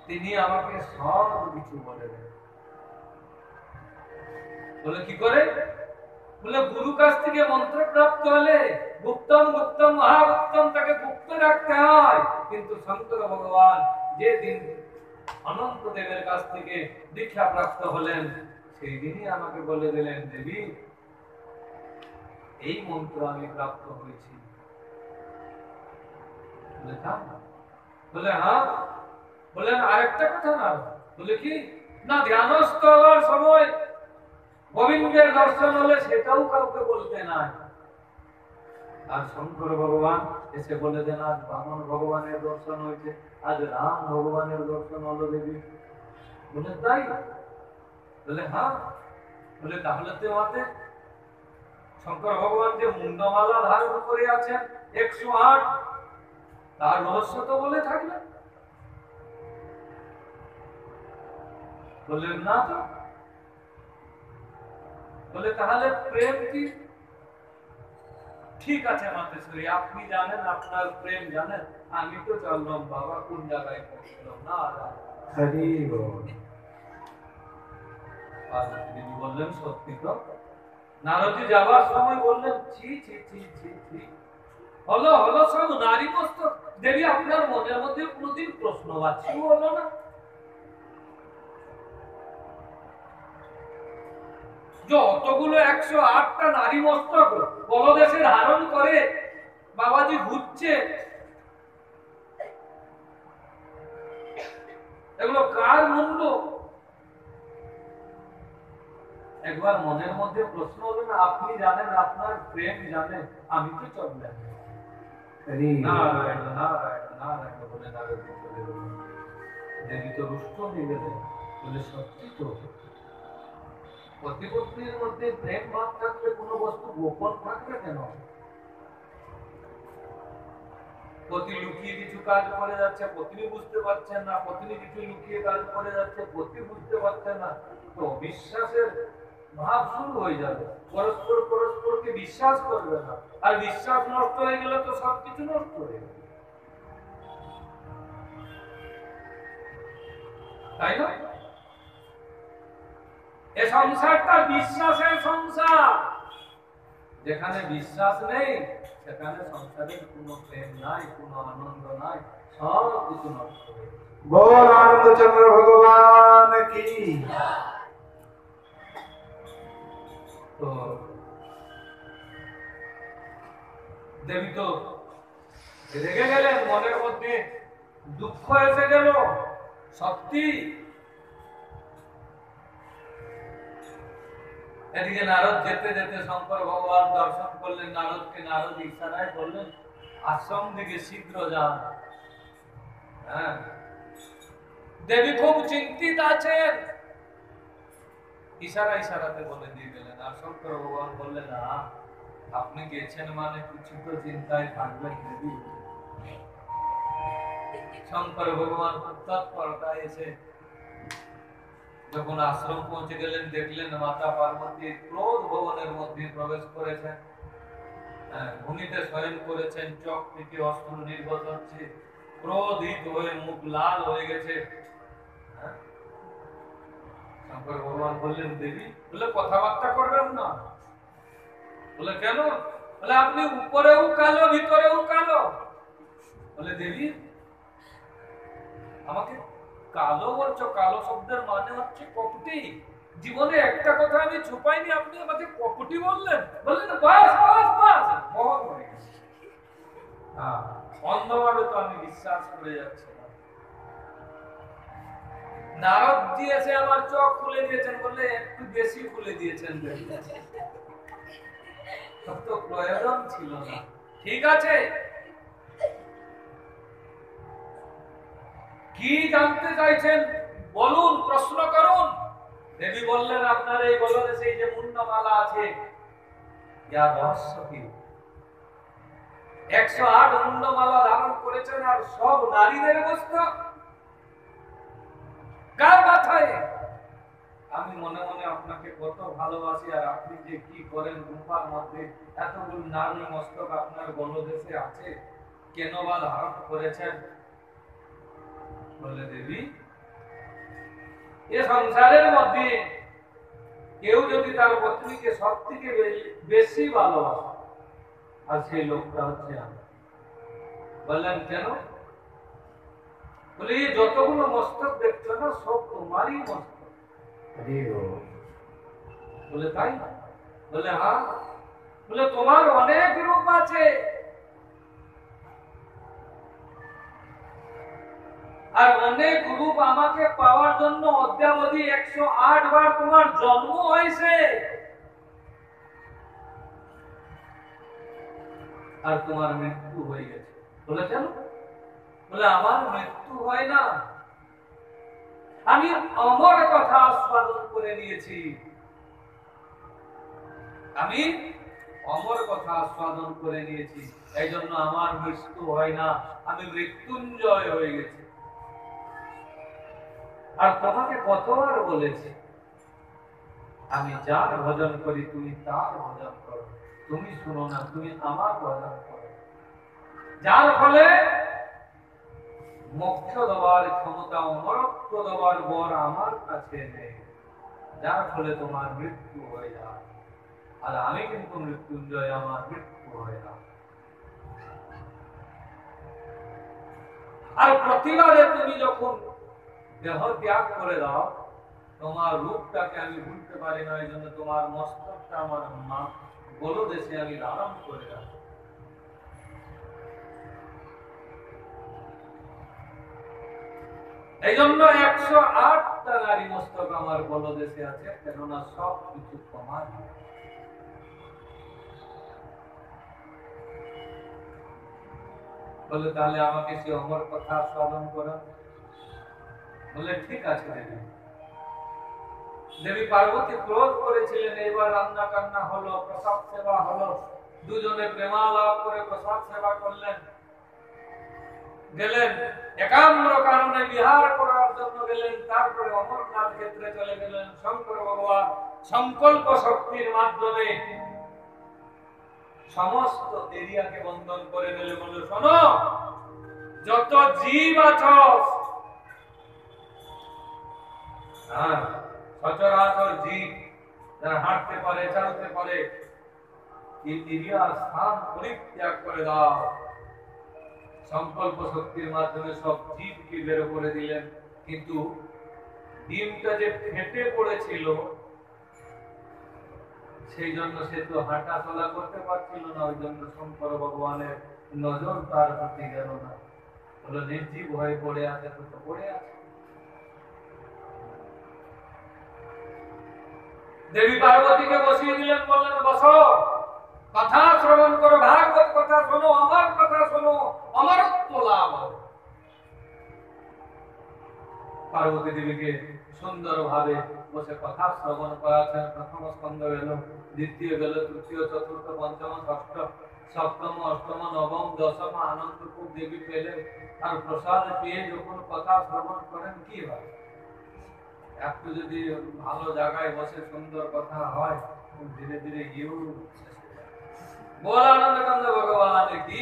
তিনি আমাকে সব কিছু বলে দেন। বলে কি করে? বলে গুরু কাছ থেকে মন্ত্র প্রাপ্ত হলে গুপ্তম গুপ্তম মহাগুপ্তম তাকে গুপ্ত রাখতে হয়, কিন্তু শঙ্কর ভগবান যেদিন অনন্ত দেবের কাছ থেকে দীক্ষা প্রাপ্ত হলেন সেই দিনই আমাকে বলে দিলেন, দেবী এই মন্ত্র আমি প্রাপ্ত হয়েছি। বলে হ্যাঁ। বললেন আরেকটা কথা না? বলে কি না, ধ্যানস্থ হওয়ার সময় গোবিন্দের দর্শন হলে সেটাও কাউকে বলতে নাই। আর শঙ্কর ভগবান এসে বলে দেন আজ বামন ভগবানের দর্শন হয়েছে, আজ রাম ভগবানের দর্শন হলো দেবী। বলে তাই? বলে হ্যাঁ। বলে তাহলে তো মাতে শঙ্কর ভগবান যে মুন্ডমালা ধারণ করে আছেন 108, তার রহস্য তো বলে থাকলেন। বললেন না তো। বলে তাহলে প্রেম কি? ঠিক আছে মাতেশ্বরী, আপনি জানেন, আপনার প্রেম জানেন, আমি তো চললাম বাবা কোন জায়গায় পৌঁছলাম না। পার্বতী দেবী বললেন সত্যি তো? নারদজি যাবার সময় বললেন ছি ছি ছি ছি ছি, হলো হলো সব নারী মস্তক। দেবী আপনার মনের মধ্যে কোনোদিন প্রশ্নবাচী হলো না? যে অতগুলো 108টা নারী মস্তক বলদেশে ধারণ করে বাবাজি ঘুরছে, এগুলো কার মূল্য? একবার মনের মধ্যে প্রশ্ন হলো না? আপনি জানেন, আপনার প্রেম জানেন, আমি কি চললেন? নারায়ণ নারায়ণ নারায়ণ বলে নারদজি চলে গেল। দেবী তো রুষ্ট হয়ে গেলেন, বলে সত্যি তো, পতি পত্নীর মধ্যে প্রেম ভাব থাকলে কোনো বস্তু গোপন থাকবে কেন? পতি লুকিয়ে কিছু কাজ করে যাচ্ছে, পত্নী বুঝতে পারছেন না, পত্নী কিছু লুকিয়ে কাজ করে যাচ্ছে, পতি বুঝতে পারছে না, তো বিশ্বাসের ভাব শুরু হয়ে যাবে। পরস্পর পরস্পরকে বিশ্বাস করবে না, আর বিশ্বাস নষ্ট হয়ে গেলে তো সবকিছু নষ্ট হয়ে যাবে, তাই না? এ সংসারটা বিশ্বাসের সংসার। যেখানে বিশ্বাস নেই সেখানে সংসারের কোনো প্রেম নাই, কোনো আনন্দ নাই, সব কিছু নষ্ট হয়ে যায়। बोल आनंद चंद्र भगवान की। তো দেবী তো রেগে গেলেন, মনের মধ্যে দুঃখ এসে গেল। সত্যি এদিকে নারদ যেতে যেতে শঙ্কর ভগবান দর্শন করলেন নারদকে। নারদ ইশারায় বললেন আশ্রম দিকে শীঘ্র যান। হ্যাঁ, দেবী খুব চিন্তিত আছেন, ইশারাতে বলে দিয়ে গেলেন। আর শঙ্কর ভগবান বললেন না, আপনি গেছেন মানে কিছু তো চিন্তায় থাকবেন দেবী। শঙ্কর ভগবান তৎপরতায় এসে যখন আশ্রম পৌঁছে গেলেন, দেখলেন মাতা পার্বতী ক্রোধ ভবনের মধ্যে প্রবেশ করেছেন, ভূমিতে শয়ন করেছেন, চোখ থেকে অস্ত্র নির্গত হচ্ছে, ক্রোধিত হয়ে মুখ লাল হয়ে গেছে। শঙ্কর ভগবান বললেন দেবী, বলে কথাবার্তা করবেন না। বলে কেন? বলে আপনি উপরেও কালো ভিতরেও কালো। বলে দেবী আমাকে কালো বলছো? কালো শব্দের মানে হচ্ছে কপটি। জীবনে একটা কথা আমি ছুপাইনি, আপনি আমাকে কপটি বললেন? বললেন বাস বাস বাস, মোহন হয়ে গেছে। অন্ধভাবে তো আমি বিশ্বাস করে যাচ্ছি না। নারদজি এসে আমার চোখ খুলে দিয়েছেন, বললে একটু বেশি খুলে দিয়েছেন, তো প্রয়োজন ছিল না। ঠিক আছে, কি জানতে চাইছেন বলুন, প্রশ্ন করুন। দেবী বললেন আপনার এই গলদেশে এই যে মুন্ডমালা আছে, ইয়ার রহস্য কি? 108 মুন্ডমালা ধারণ করেছেন, আর সব নারীদের অবস্থা কার মাথায়? আমি মনে মনে আপনাকে কত ভালোবাসি, আর আপনি যে কি করেন রূপার মধ্যে, এতগুলো নারী মস্তক আপনার গলদেশে আছে, কেন বা ধারণ করেছেন? বলে দেবী এ সংসারের মধ্যে কেউ যদি তার পত্নীকে সব থেকে বেশি ভালোবাসে, আর সেই লোকটা হচ্ছে আমি। বললেন কেন? বলে এই যতগুলো মস্তক দেখছো না, সব তোমারই মস্তক। বলে তাই? বলে হ্যাঁ। বলে তোমার অনেক রূপ আছে, আর অনেক রূপ আমাকে পাওয়ার জন্য অদ্যাবধি 108 বার তোমার জন্ম হয়েছে, আর তোমার মৃত্যু হয়ে গেছে। বলে কেন? বলে আমার মৃত্যু হয় না, আমি অমর কথা আস্বাদন করে নিয়েছি। আমি অমর কথা আস্বাদন করে নিয়েছি, এই জন্য আমার মৃত্যু হয় না, আমি মৃত্যুঞ্জয় হয়ে গেছি। আর তোমাকে কতবার বলেছি, আমি যার ভজন করি তুমি তার ভজন করো, তুমি শুনো না, তুমি আমার ভজন করো। যার ফলে মোক্ষ দেওয়ার ক্ষমতা, অমরত্ব দেওয়ার বর আমার কাছে নেই। যার ফলে তোমার মৃত্যু হয়ে যায়। আর আমি কিন্তু মৃত্যুঞ্জয়, আমার মৃত্যু হয় না। আর প্রতিবারে তুমি যখন দেহ ত্যাগ করে দাও, তোমার রূপটাকে আমি ভুলতে পারি না, এই জন্য তোমার মস্তকটা আমার মা গলদেশে আমি ধারণ করে রাখি। এই জন্য 108টা নারী মস্তক আমার গলদেশে আছে, কেননা সব কিছু তোমার। বলে তাহলে আমাকে সে অমর কথা স্মরণ করো। বলে ঠিক আছে দেবী। দেবী পার্বতী ক্রোধ করেছিলেন, এবার রান্না কান্না হলো, প্রসাদ সেবা হলো, দুজনে প্রেমালাপ করে প্রসাদ সেবা করলেন। গেলেন একাম্র কারণে বিহার করার জন্য গেলেন, তারপরে অমরনাথ ক্ষেত্রে চলে গেলেন। শঙ্কর ভগবান সংকল্প শক্তির মাধ্যমে সমস্ত এরিয়াকে বন্ধন করে দিলে। বলে শোনো, যত জীব আছো, সচরাচর জীব যারা হাঁটতে পারে, চলতে পারে, এই এরিয়ার স্থান পরিত্যাগ করে দাও। সংকল্প শক্তির মাধ্যমে সব জীবকে বের করে দিলেন। কিন্তু ডিমটা যে ফেটে পড়েছিল, সেই জন্য সে তো হাঁটা চলা করতে পারছিল না। ওই জন্য শঙ্কর ভগবানের নজর তার প্রতি গেল না। বলো নির্জীব হয়ে পড়ে আছে, তো পড়ে আছে। দেবী পার্বতীকে বসিয়ে দিলেন, বললেন বসো, কথা শ্রবণ করো, ভাগবত কথা শোনো, আমার কথা শোনো, অমরত্ব লাভ হবে। পার্বতী দেবীকে সুন্দর ভাবে বসে কথা শ্রবণ করাচ্ছেন। প্রথম স্কন্ধ গেল, দ্বিতীয় গেল, তৃতীয়, চতুর্থ, পঞ্চম, ষষ্ঠ, সপ্তম, অষ্টম, নবম, দশম আনন্দ খুব দেবী পেলেন। আর প্রসাদ পেয়ে যখন কথা শ্রবণ করেন, কি হয়, একটু যদি ভালো জায়গায় বসে সুন্দর কথা হয়, ধীরে ধীরে গিয়েও বল আনন্দকান্দ ভগবান কি।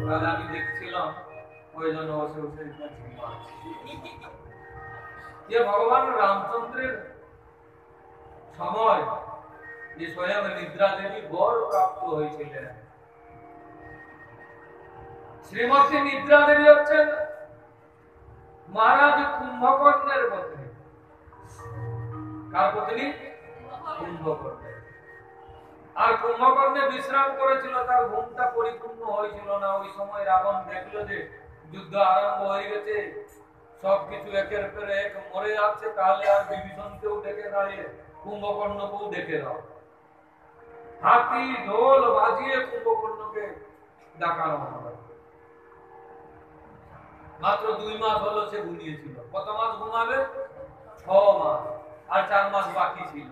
তাহলে আমি দেখছিলাম, ওই জন্য বসে বসে যে ভগবান রামচন্দ্রের সময় যে স্বয়ং নিদ্রা দেবী বর প্রাপ্ত হয়েছিলেন। শ্রীমতী নিদ্রা দেবী হচ্ছেন মহারাজ কুম্ভকর্ণের পত্নী। কার পত্নী? কুম্ভকর্ণের। আর কুম্ভকর্ণে বিশ্রাম করেছিল, তার ঘুমটা পরিপূর্ণ হয়েছিল না। ওই সময় রাবণ দেখলো যে যুদ্ধ আরম্ভ হয়ে গেছে, সবকিছু একের পর এক মরে যাচ্ছে, তাহলে আর বিভীষণকেও ডেকে দাঁড়িয়ে কুম্ভকর্ণকেও ডেকে দাও। হাতি ঢোল বাজিয়ে কুম্ভকর্ণকে ডাকানো হলো। মাত্র 2 মাস হলো সে ঘুমিয়েছিল। কত মাস ঘুমাবে? 6 মাস, আর 4 মাস বাকি ছিল।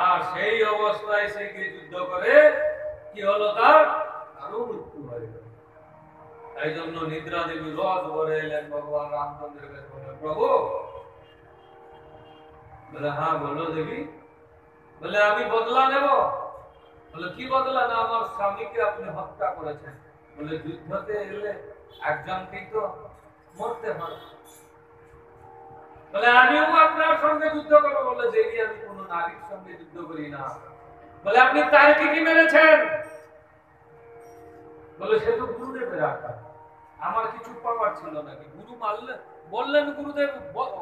আর সেই অবস্থায় সে গিয়ে যুদ্ধ করে, কি হলো, তার আরো মৃত্যু হয়ে গেল। তাই জন্য নিদ্রা দেবী রথ ভরে এলেন ভগবান রামচন্দ্রের কাছে, বলে প্রভু। বলে হ্যাঁ বলো দেবী। বলে আমি বদলা নেব। বলে কি বদলা? না, আমার স্বামীকে আপনি হত্যা করেছেন। বলে যুদ্ধতে এলে একজনকেই তো মরতে হয়। বলে আমিও আপনার সঙ্গে যুদ্ধ করবো। বলে দেবী আমি কোন নারীর সঙ্গে যুদ্ধ করি না। বলে আপনি তার কি মেরেছেন? বলে সে তো গুরুদেবের আজ্ঞা, আমার কিছু পাওয়ার ছিল নাকি? গুরু মারলেন, বললেন গুরুদেব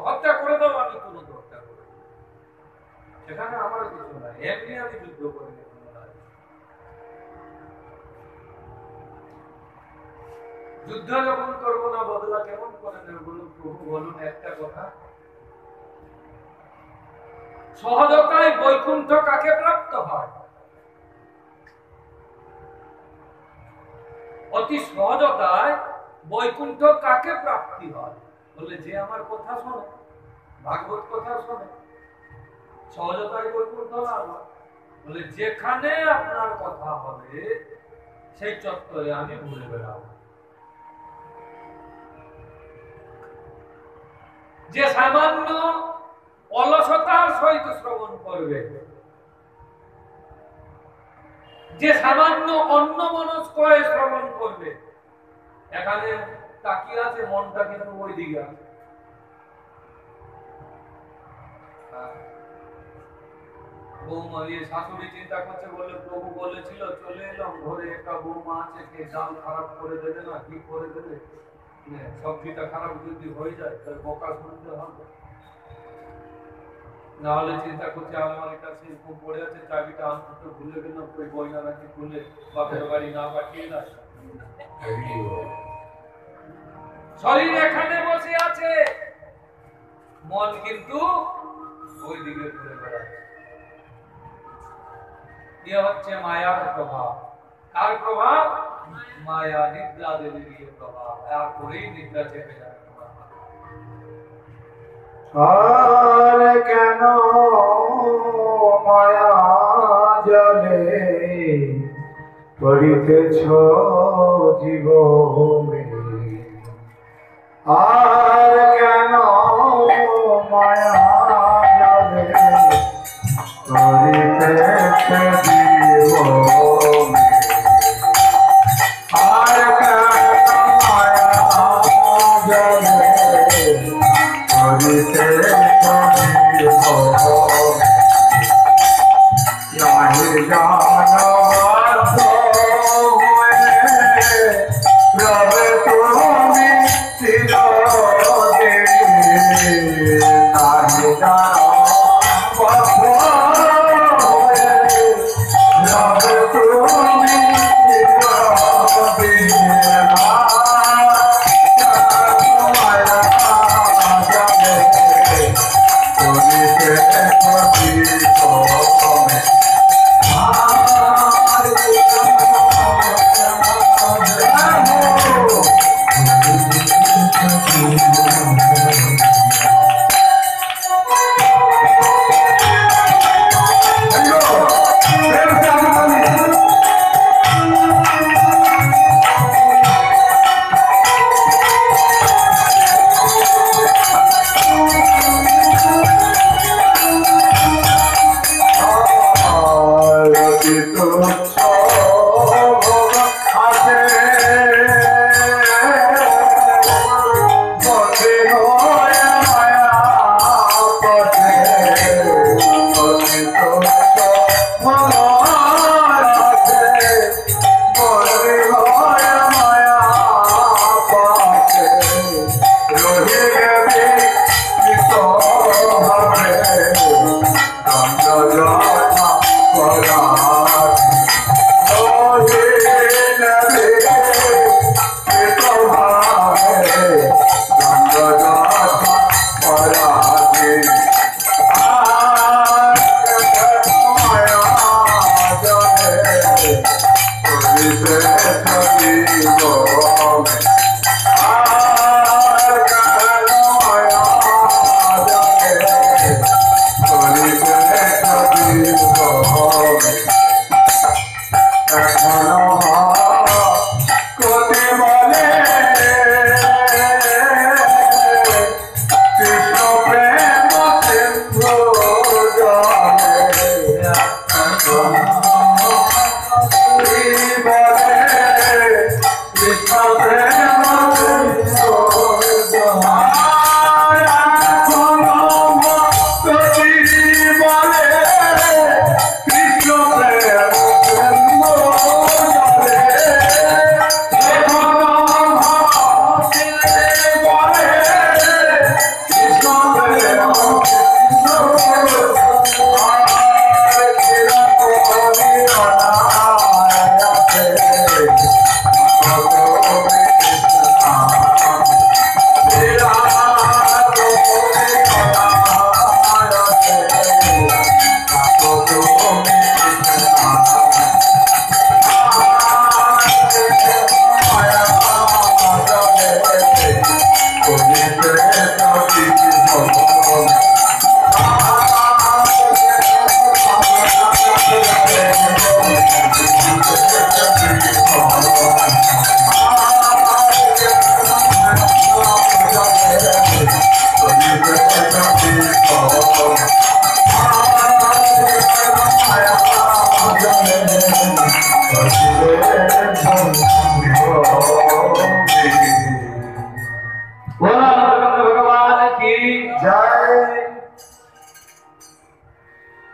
হত্যা করে দাও, আমি কোনো হত্যা করে দেব, সেখানে আমার কিছু নাই, এমনি আমি যুদ্ধ করি না। যুদ্ধ যখন করবো না, বদলা কেমন করে নেব? বলুন প্রভু, বলুন একটা কথা, সহজতায় বৈকুণ্ঠ কাকে প্রাপ্ত হয়? অতি সহজতায় বৈকুণ্ঠ কাকে প্রাপ্তি হয়? বলে যে আমার কথা শোনে, ভাগবত কথা শোনে, সহজতায় বৈকুণ্ঠ লাভ হয়। বলে যেখানে আপনার কথা হবে সেই চত্বরে আমি ঘুরে বেড়াবো। যে সামান্য অলসতার সহিত শ্রবণ করবে, যে সামান্য অন্যমনস্ক হয়ে শ্রবণ করবে, এখানে তাকিয়ে আছে, মনটা কিন্তু ওই দিকে আছে। বৌমা ইয়ে শাশুড়ি চিন্তা করছে, বললে প্রভু বলেছিল চলে এলাম, ঘরে একটা বৌমা আছে, কে ডাল খারাপ করে দেবে না, কি করে দেবে, সবজিটা খারাপ যদি হয়ে যায় তাহলে বকা শুনতে হবে। নাহলে চিন্তা করছে আমার কাছে এরকম পড়ে আছে, চাবিটা আনতে ভুলে গেলাম, ওই বইনা রাখি খুলে বাপের বাড়ি না পাঠিয়ে দেয়। শরীর এখানে বসে আছে, মন কিন্তু ওই দিকে ঘুরে বেড়াচ্ছে। এ হচ্ছে মায়ার প্রভাব। কার প্রভাব? মায়া নিদ্রা দেবীর প্রভাব। এরপরেই নিদ্রা চেপে যাবে। আর কেন মায়া জলে পড়িতেছ জীবনে, আর কেন মায়া জলে পড়িতেছ জীবনে, আর কেন মায়া জলে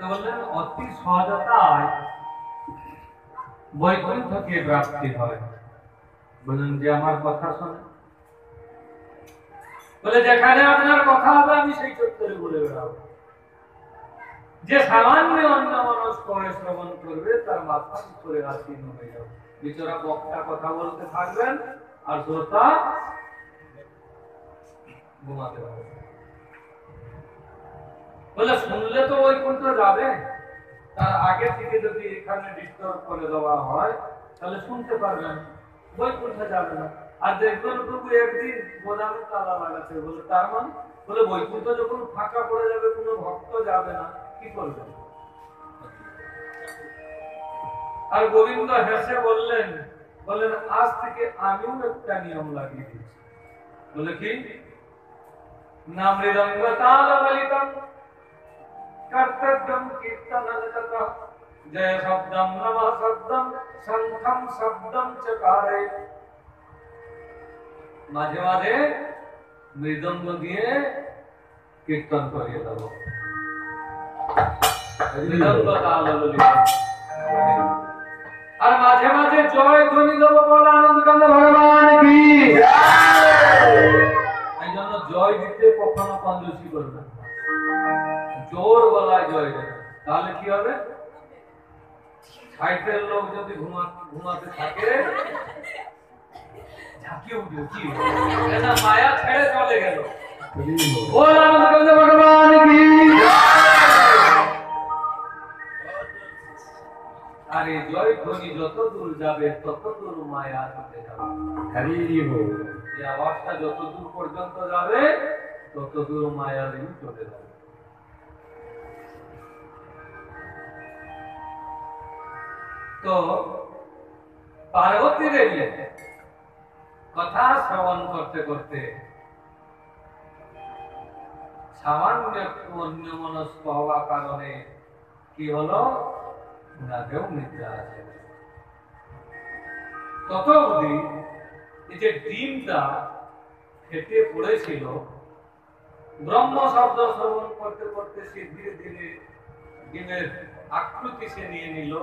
তো বললেন অতি সহজতায় বৈকুণ্ঠকে প্রাপ্তি হয়। বললেন যে আমার কথা শোনে, বলে যেখানে আপনার কথা হবে আমি সেই চত্বরে বলে বেড়াবো। যে সামান্য অন্য মানুষ করে শ্রবণ করবে তার মাথা উপরে আসীন হয়ে যাবে। বিচরা বক্তা কথা বলতে থাকবেন আর শ্রোতা ঘুমাতে হবে। বলে শুনলে তো বৈকুণ্ঠ যাবে, তার আগে থেকে যদি এখানে ডিস্টার্ব করে দেওয়া হয় তাহলে শুনতে পারবেন, বৈকুণ্ঠে যাবে না। আর দেখবেন প্রভু একদিন গোদামে তালা লাগাচ্ছে, বলে তার মানে বলে বৈকুণ্ঠ যখন ফাঁকা পড়ে যাবে কোনো ভক্ত যাবে না, কি করবেন? আর গোবিন্দ হেসে বললেন আজ থেকে আমিও একটা নিয়ম লাগিয়ে দিচ্ছি। বলে কি? না মৃদঙ্গ তাল বলিতম কর্তব্যম কীর্তনতঃ জয় শব্দম নমঃ শব্দম শঙ্খম শব্দম চকারে। মাঝে মাঝে মৃদঙ্গ দিয়ে কীর্তন করিয়ে দেব, মৃদঙ্গ তাল ললিতম। আর মাঝে মাঝে জয় ধ্বনি দেব, বল আনন্দকান্দ ভগবান কি এই জন্য জয় দিতে কখনো কঞ্জুসি করবে না, জোর গলায় জয় দেবে। তাহলে কি হবে? সাইটের লোক যদি ঘুমাতে থাকে ঝাঁকিয়ে উঠবে, কি মায়া ছেড়ে চলে গেল। বল আনন্দকান্দ ভগবান কি। আর এই জয় ধ্বনি যত দূর যাবে তত দূর মায়া চলে যাবে। এই আওয়াজটা যত দূর পর্যন্ত যাবে তত দূর মায়া চলে যাবে। তো পার্বতী দেবী কথা শ্রবণ করতে করতে সামান্য একটু অন্যমনস্ক হওয়ার কারণে কি হলো? ওনাকেও নিদ্রা আছে। তত অবধি এই যে ডিমটা ফেটে পড়েছিল, ব্রহ্ম শব্দ শ্রবণ করতে করতে সে ধীরে ধীরে ডিমের আকৃতি সে নিয়ে নিল,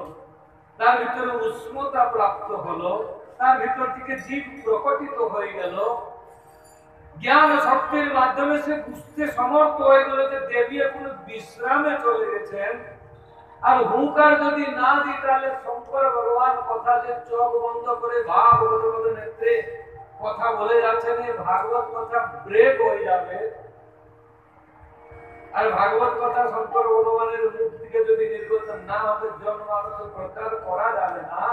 তার ভিতরে উষ্ণতা প্রাপ্ত হলো, তার ভিতর থেকে জীব প্রকটিত হয়ে গেল। জ্ঞান শক্তির মাধ্যমে সে বুঝতে সমর্থ হয়ে গেল যে দেবী এখন বিশ্রামে চলে গেছেন। আর হুঙ্কার যদি না দিই তাহলে শঙ্কর ভগবান কথা যে চোখ বন্ধ করে ভাগবত নেত্রে কথা বলে যাচ্ছেন, এই ভাগবত কথা ব্রেক হয়ে যাবে। আর ভাগবত কথা শঙ্কর ভগবানের মুখ থেকে যদি নির্গত না হবে জন্মান্ত প্রচার করা যাবে না।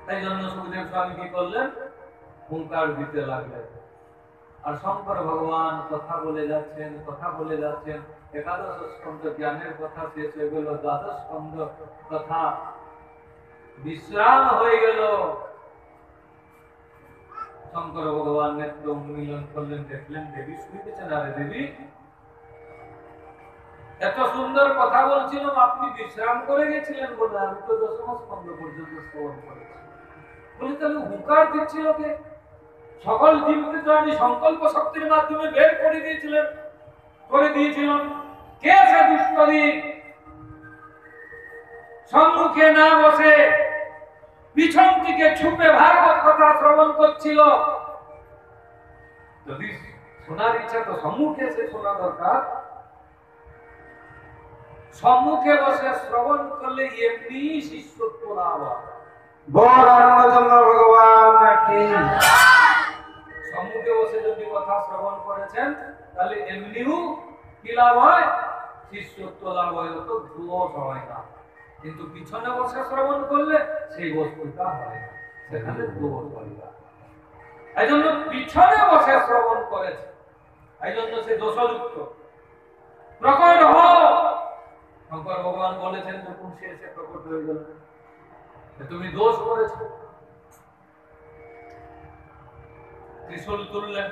তাই জন্য সুখদেব স্বামী কি করলেন? হুঙ্কার দিতে লাগলেন। আর শঙ্কর ভগবান কথা বলে যাচ্ছেন, কথা বলে যাচ্ছেন। একাদশ স্কন্ধ জ্ঞানের কথা শেষ হয়ে গেল, দ্বাদশ স্কন্ধ কথা বিশ্রাম হয়ে গেল। শঙ্কর ভগবান নেত্র উন্মিলন করলেন, দেখলেন দেবী শুনেছেন। আরে দেবী, এত সুন্দর কথা বলছিলাম, আপনি বিশ্রাম করে গেছিলেন বলে আমি তো দশম স্কন্ধ পর্যন্ত শ্রবণ করেছি। বলে তাহলে হুঙ্কার দিচ্ছিল কে? সকল জীবকে তো আমি সংকল্প শক্তির মাধ্যমে বের করে দিয়েছিলাম। কে সে দুষ্টরী? সম্মুখে না বসে পিছন থেকে ছুপে ভাগবত কথা শ্রবণ করছিল। যদি শোনার ইচ্ছা তো সম্মুখে এসে শোনা দরকার। সম্মুখে বসে শ্রবণ করলে এমনি শিষ্যত্ব লাভ হয়। ভগবান কি সম্মুখে বসে যদি কথা শ্রবণ করেছেন তাহলে এমনিও কি লাভ হয়? শিষ্যত্ব লাভ হয়, তো দোষ হয় না। কিন্তু পিছনে বসে শ্রবণ করলে সেই বস্তুটা হয় না, সেখানে দোষ হয় না। এই জন্য পিছনে বসে শ্রবণ করেছে, এই জন্য সে দোষযুক্ত। প্রকট হও, শঙ্কর ভগবান বলেছেন যখন সে এসে প্রকট হয়ে গেল, তুমি দোষ করেছো। ত্রিশূল তুললেন,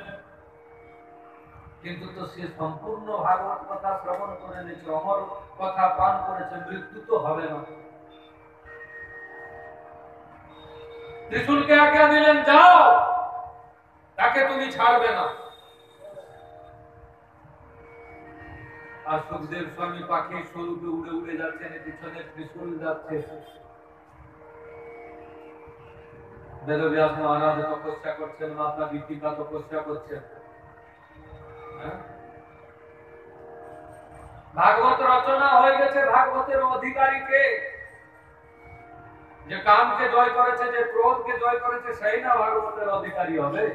কিন্তু তো সে সম্পূর্ণ ভাগবত কথা শ্রবণ করে নিয়েছে, অমর কথা পান করেছে, মৃত্যু তো হবে না। ত্রিশূলকে আজ্ঞা দিলেন, যাও, তাকে তুমি ছাড়বে না। আর সুখদেব স্বামী পাখির স্বরূপে উড়ে উড়ে যাচ্ছেন, পিছনে ত্রিশূল যাচ্ছে। বেদব্যাস মহারাজ তপস্যা করছেন, মাতা বিপিকা তপস্যা করছেন। ভাগবত রচনা হয়ে গেছে। ভাগবতের অধিকারী কে? যে কামকে জয় করেছে, যে ক্রোধকে জয় করেছে, সেই না ভাগবতের অধিকারী হবে?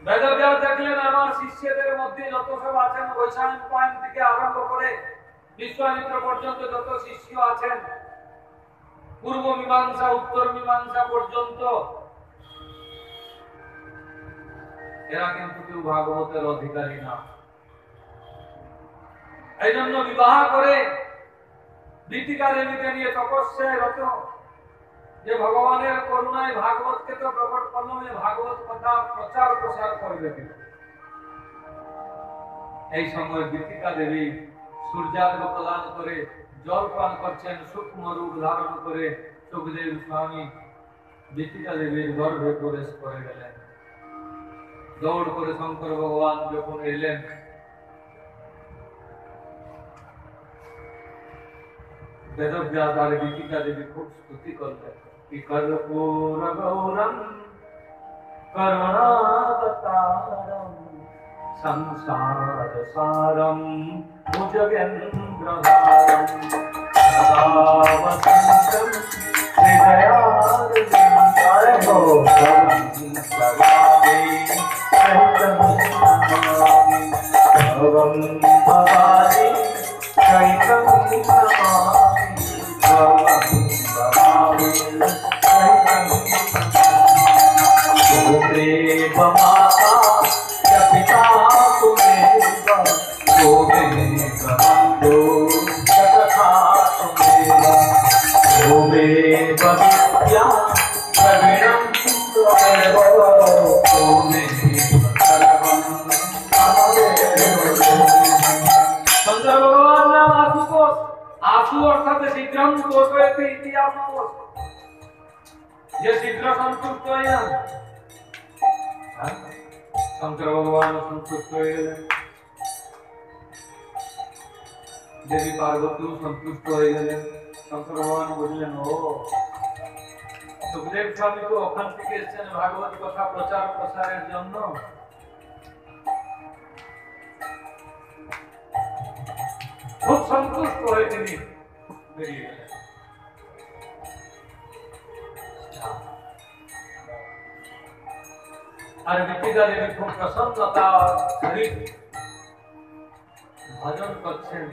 বেদব্যাস দেখলেন আমার শিষ্যদের মধ্যে যত সব আছেন, বৈশাখ পায়ন থেকে আরম্ভ করে বিশ্বামিত্র পর্যন্ত যত শিষ্য আছেন, পূর্ব মীমাংসা উত্তর মীমাংসা পর্যন্ত, এরা কিন্তু কেউ ভাগবতের অধিকারী না। এই জন্য বিবাহ করে দীপিকা দেবীকে নিয়ে তপস্যায় রত, যে ভগবানের করুণায় ভাগবতকে তো প্রকট করলাম, ভাগবত কথা প্রচার প্রসার করবে। এই সময় দীপিকা দেবী সূর্যার্ঘ প্রদান করে জল পান করছেন, সূক্ষ্ম রূপ ধারণ করে সুখদেব স্বামী দীপিকা দেবীর গর্ভে প্রবেশ করে গেলেন। দৌড় করে শঙ্কর ভগবান যখন এলেন, বেদব্যাস আর দীপিকা দেবী খুব স্তুতি করলেন। কি কর্পূর গৌরম করুণাবতারম সংসার সারম ভুজগেন্দ্রধারম সদা বসন্तं হৃদয়ারবিন্দে সদামি সহিतं নমামি ভগবং ভবানি সহিतं নমামি ভগবং ভবানি সহিतं तुमेव माता च पिता तुमेव तुमेव बन्धु च तथा तुमेव तुमेव विद्या द्रविणं त्वमेव तुमेव सर्वं शंकर भगवान नाम आशुतोष। आशु अर्थात शीघ्रं तोषयति इति आशुतोष, যে শীঘ্র সন্তুষ্ট হয়ে যান। শঙ্কর ভগবান সন্তুষ্ট হয়ে গেলেন, দেবী পার্বতীও সন্তুষ্ট হয়ে গেলেন। শঙ্কর ভগবান বললেন, ও সুখদেব স্বামী তো ওখান থেকে এসেছেন ভাগবত কথা প্রচার প্রসারের জন্য, খুব সন্তুষ্ট হয়ে তিনি বেরিয়ে গেলেন। আর দীপিকা দেবী খুব প্রসন্নতা সহিত ভজন করছেন,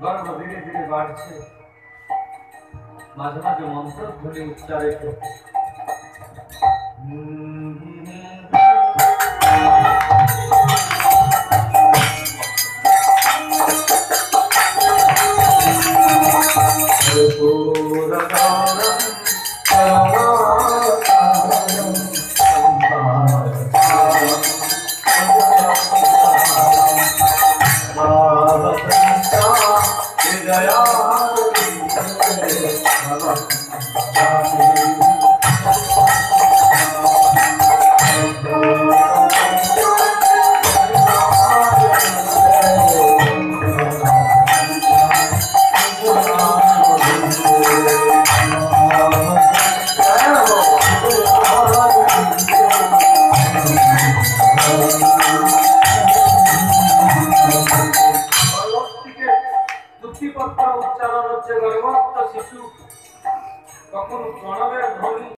গর্ব ধীরে ধীরে বাড়ছে, মাঝে মাঝে মন্ত্রধ্বনি উচ্চারিত। উচ্চারণ হচ্ছে গর্ভস্থ শিশু, তখন প্রণবের ধ্বনি